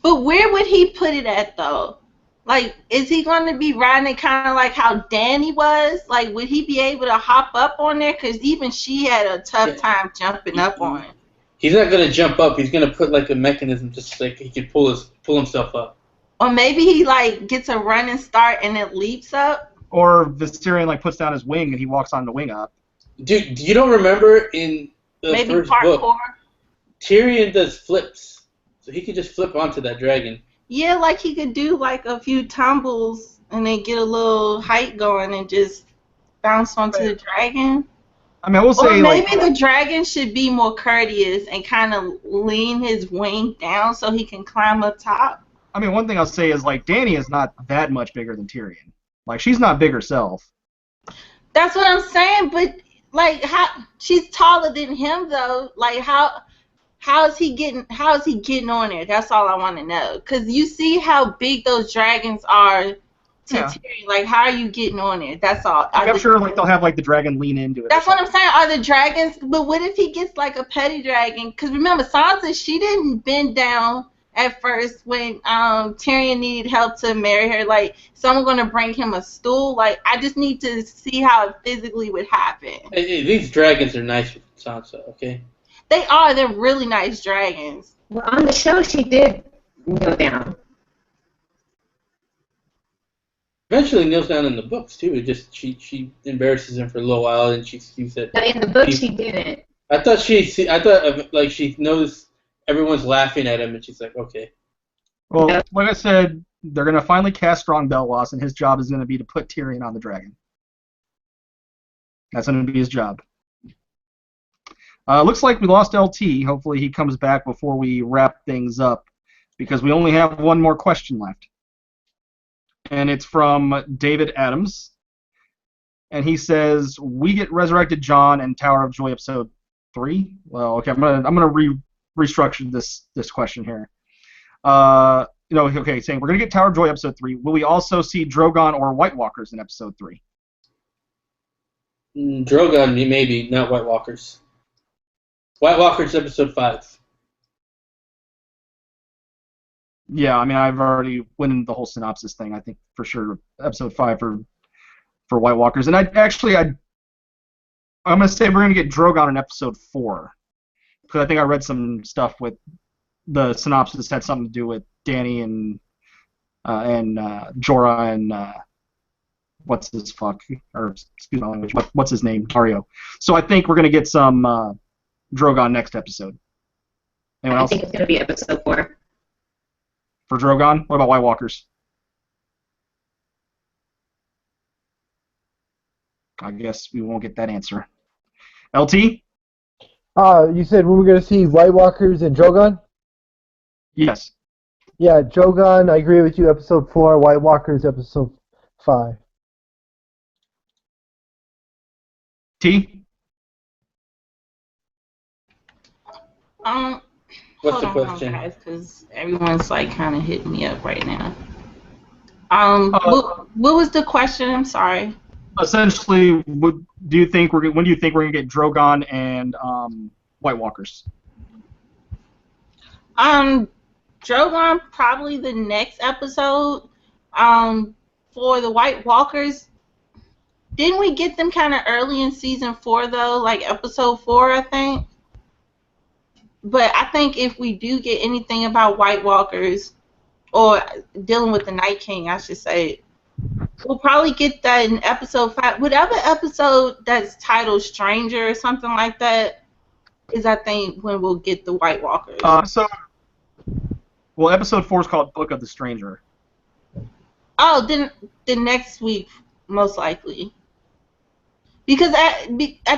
But where would he put it at though? Like, is he going to be riding it kind of like how Danny was? Like, would he be able to hop up on there? Because even she had a tough time jumping up on it. He's not gonna jump up. He's gonna put like a mechanism just like he can pull himself up. Or maybe he like gets a running start and it leaps up. Or Viserion like puts down his wing and he walks on the wing up. Dude, you don't remember in the Maybe first parkour. book, Tyrion does flips, so he could just flip onto that dragon. Yeah, like he could do like a few tumbles and then get a little height going and just bounce onto the dragon. I mean, I will say Or maybe like the dragon should be more courteous and kind of lean his wing down so he can climb up top. I mean, one thing I'll say is like Dany is not that much bigger than Tyrion. Like she's not big herself. That's what I'm saying, but like how she's taller than him though. Like how is he getting on there? That's all I want to know. Cause you see how big those dragons are to Tyrion. Like how are you getting on there? That's all. I'm sure like they'll have like the dragon lean into it. That's what I'm saying. Are the dragons? But what if he gets like a petty dragon? Cause remember Sansa, she didn't bend down at first when Tyrion needed help to marry her. Like someone gonna bring him a stool. Like I just need to see how it physically would happen. Hey, these dragons are nice with Sansa, okay? They are. They're really nice dragons. Well, on the show, she did kneel down. Eventually kneels down in the books too. It just she embarrasses him for a little while, and she said. But in the book, she didn't. I thought like she knows everyone's laughing at him, and she's like, okay. Well, like I said, they're gonna finally cast Strong Belwas, and his job is gonna be to put Tyrion on the dragon. That's gonna be his job. Looks like we lost LT. Hopefully he comes back before we wrap things up, because we only have one more question left. And it's from David Adams. And he says, we get resurrected John and Tower of Joy episode 3. Well, okay, I'm gonna restructure this question here. Saying we're gonna get Tower of Joy episode 3. Will we also see Drogon or White Walkers in episode 3? Drogon, maybe, not White Walkers. White Walkers episode 5. Yeah, I mean, I've already went into the whole synopsis thing. I think for sure episode 5 for White Walkers, and I'm gonna say we're gonna get Drogon in episode 4, because I think I read some stuff with the synopsis had something to do with Dany and Jorah and what's his name, Dario. So I think we're gonna get some Drogon next episode. Anyone else? I think it's gonna be episode 4. For Drogon? What about White Walkers? I guess we won't get that answer. LT? You said we were going to see White Walkers and Drogon? Yes. Yeah, Drogon, I agree with you, episode 4, White Walkers, episode 5. T? What's the question? Because everyone's like kind of hitting me up right now. What was the question? I'm sorry. Essentially, when do you think we're gonna get Drogon and White Walkers? Drogon probably the next episode. For the White Walkers, didn't we get them kind of early in season 4 though, like episode 4, I think? But I think if we do get anything about White Walkers, or dealing with the Night King, I should say, we'll probably get that in episode 5. Whatever episode that's titled Stranger or something like that is, I think, when we'll get the White Walkers. Episode 4 is called Book of the Stranger. Oh, then the next week, most likely. Because at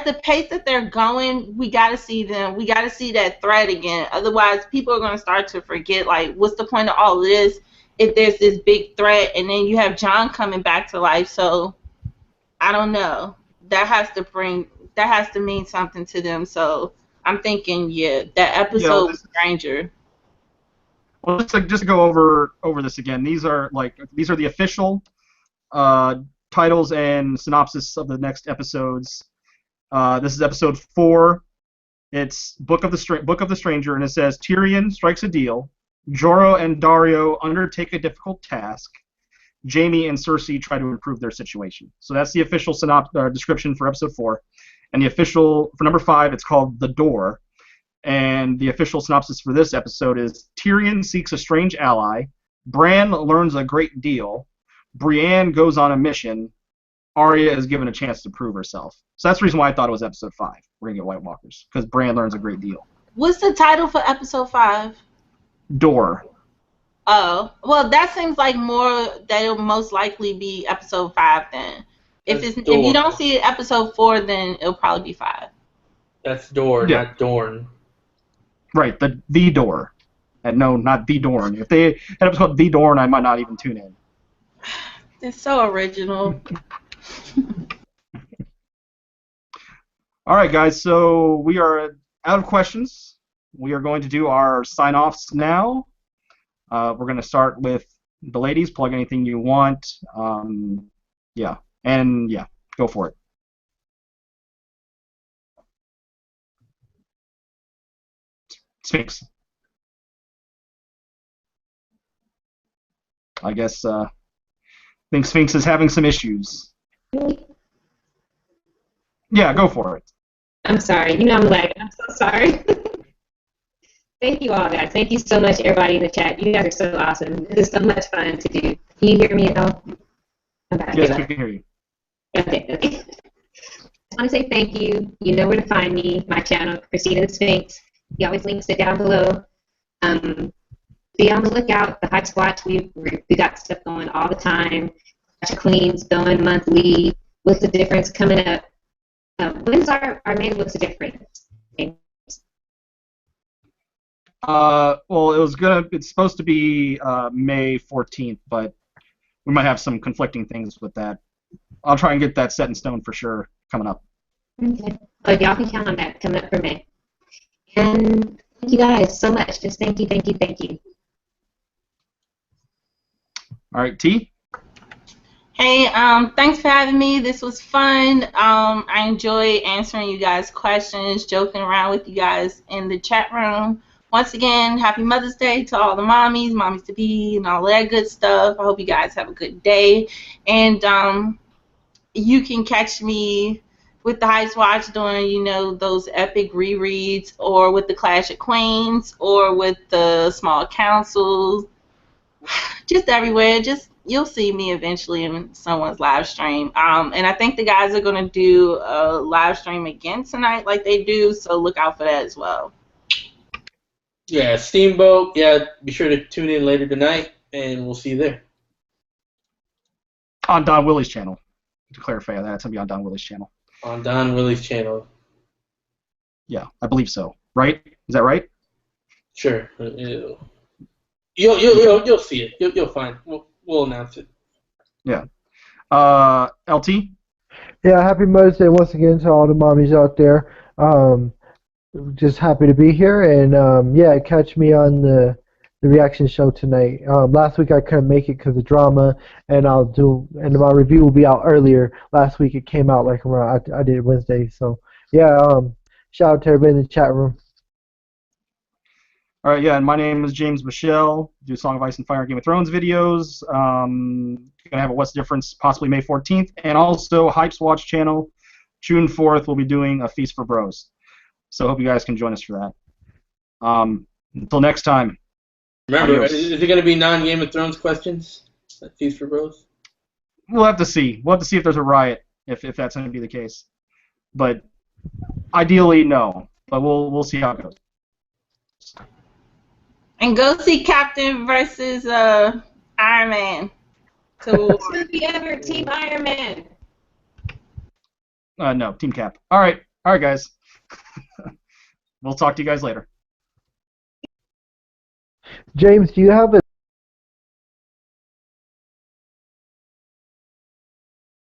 the pace that they're going, we got to see them. We got to see that threat again. Otherwise, people are going to start to forget, like, what's the point of all of this if there's this big threat, and then you have John coming back to life. So, I don't know. That has to mean something to them. So, I'm thinking, that episode Stranger. Well, just to go over this again. These are the official titles and synopsis of the next episodes. This is episode 4, It's Book of the Stranger, and it says Tyrion strikes a deal. Jorah and Daario undertake a difficult task. Jaime and Cersei try to improve their situation. So that's the official description for episode 4. And the official, for number 5, it's called The Door. And the official synopsis for this episode is Tyrion seeks a strange ally. Bran learns a great deal. Brienne goes on a mission. Arya is given a chance to prove herself. So that's the reason why I thought it was episode 5. We're going to get White Walkers. Because Bran learns a great deal. What's the title for episode 5? Door. Oh, well, that seems like more that it'll most likely be episode 5 then. If you don't see episode 4, then it'll probably be 5. That's Door, Yeah. not Dorn. Right, the Door. And no, not the Dorn. If they had episode called The Dorn, I might not even tune in. It's so original. All right, guys, so we are out of questions. We are going to do our sign-offs now. We're going to start with the ladies. Plug anything you want. Yeah, go for it. Sphinx. I guess I think Sphinx is having some issues. Yeah, go for it. I'm sorry. You know I'm lagging. I'm so sorry. Thank you all, guys. Thank you so much, everybody in the chat. You guys are so awesome. This is so much fun to do. Can you hear me at all? Yes, we can hear you. Okay. I want to say thank you. You know where to find me. My channel, Christina the Sphinx. He always links it down below. Be on the lookout. The Hype Squatch, we got stuff going all the time. Clash of Queens going monthly. What's the difference coming up? When's our main What's the difference? Well, it's supposed to be May 14th, but we might have some conflicting things with that. I'll try and get that set in stone for sure coming up. Okay. But y'all can count on that coming up for May. And thank you guys so much. Just thank you. All right, T? Hey, thanks for having me. This was fun. I enjoy answering you guys' questions, joking around with you guys in the chat room. Once again, happy Mother's Day to all the mommies to be, and all that good stuff. I hope you guys have a good day. And you can catch me with the Heist Watch doing, those epic rereads, or with the Clash of Queens, or with the Small Councils. Just everywhere. You'll see me eventually in someone's live stream. And I think the guys are going to do a live stream again tonight like they do, so look out for that as well. Yeah, Steamboat. Yeah, be sure to tune in later tonight, and we'll see you there. On Don Willie's channel. To clarify that, it's going to be on Don Willie's channel. On Don Willie's channel. Yeah, I believe so. Right? Is that right? Sure. You'll see it. You'll find it. We'll announce it. Yeah. LT? Yeah, happy Mother's Day once again to all the mommies out there. Just happy to be here, and yeah, catch me on the reaction show tonight. Last week I couldn't make it because of drama, and my review will be out earlier. Last week it came out like around I did it Wednesday, so yeah. Shout out to everybody in the chat room. All right, yeah, and my name is James Michelle. Do Song of Ice and Fire and Game of Thrones videos. Gonna have a What's the Difference possibly May 14th, and also Hype's Watch channel. June 4th, we'll be doing a Feast for Bros. So I hope you guys can join us for that. Until next time. Remember, adios. Is it going to be non-Game of Thrones questions at Feast for Bros? We'll have to see. We'll have to see if there's a riot, if that's going to be the case. But ideally, no. But we'll see how it goes. And go see Captain versus Iron Man. So Should be ever Team Iron Man. No, Team Cap. All right, guys. We'll talk to you guys later. James, do you have a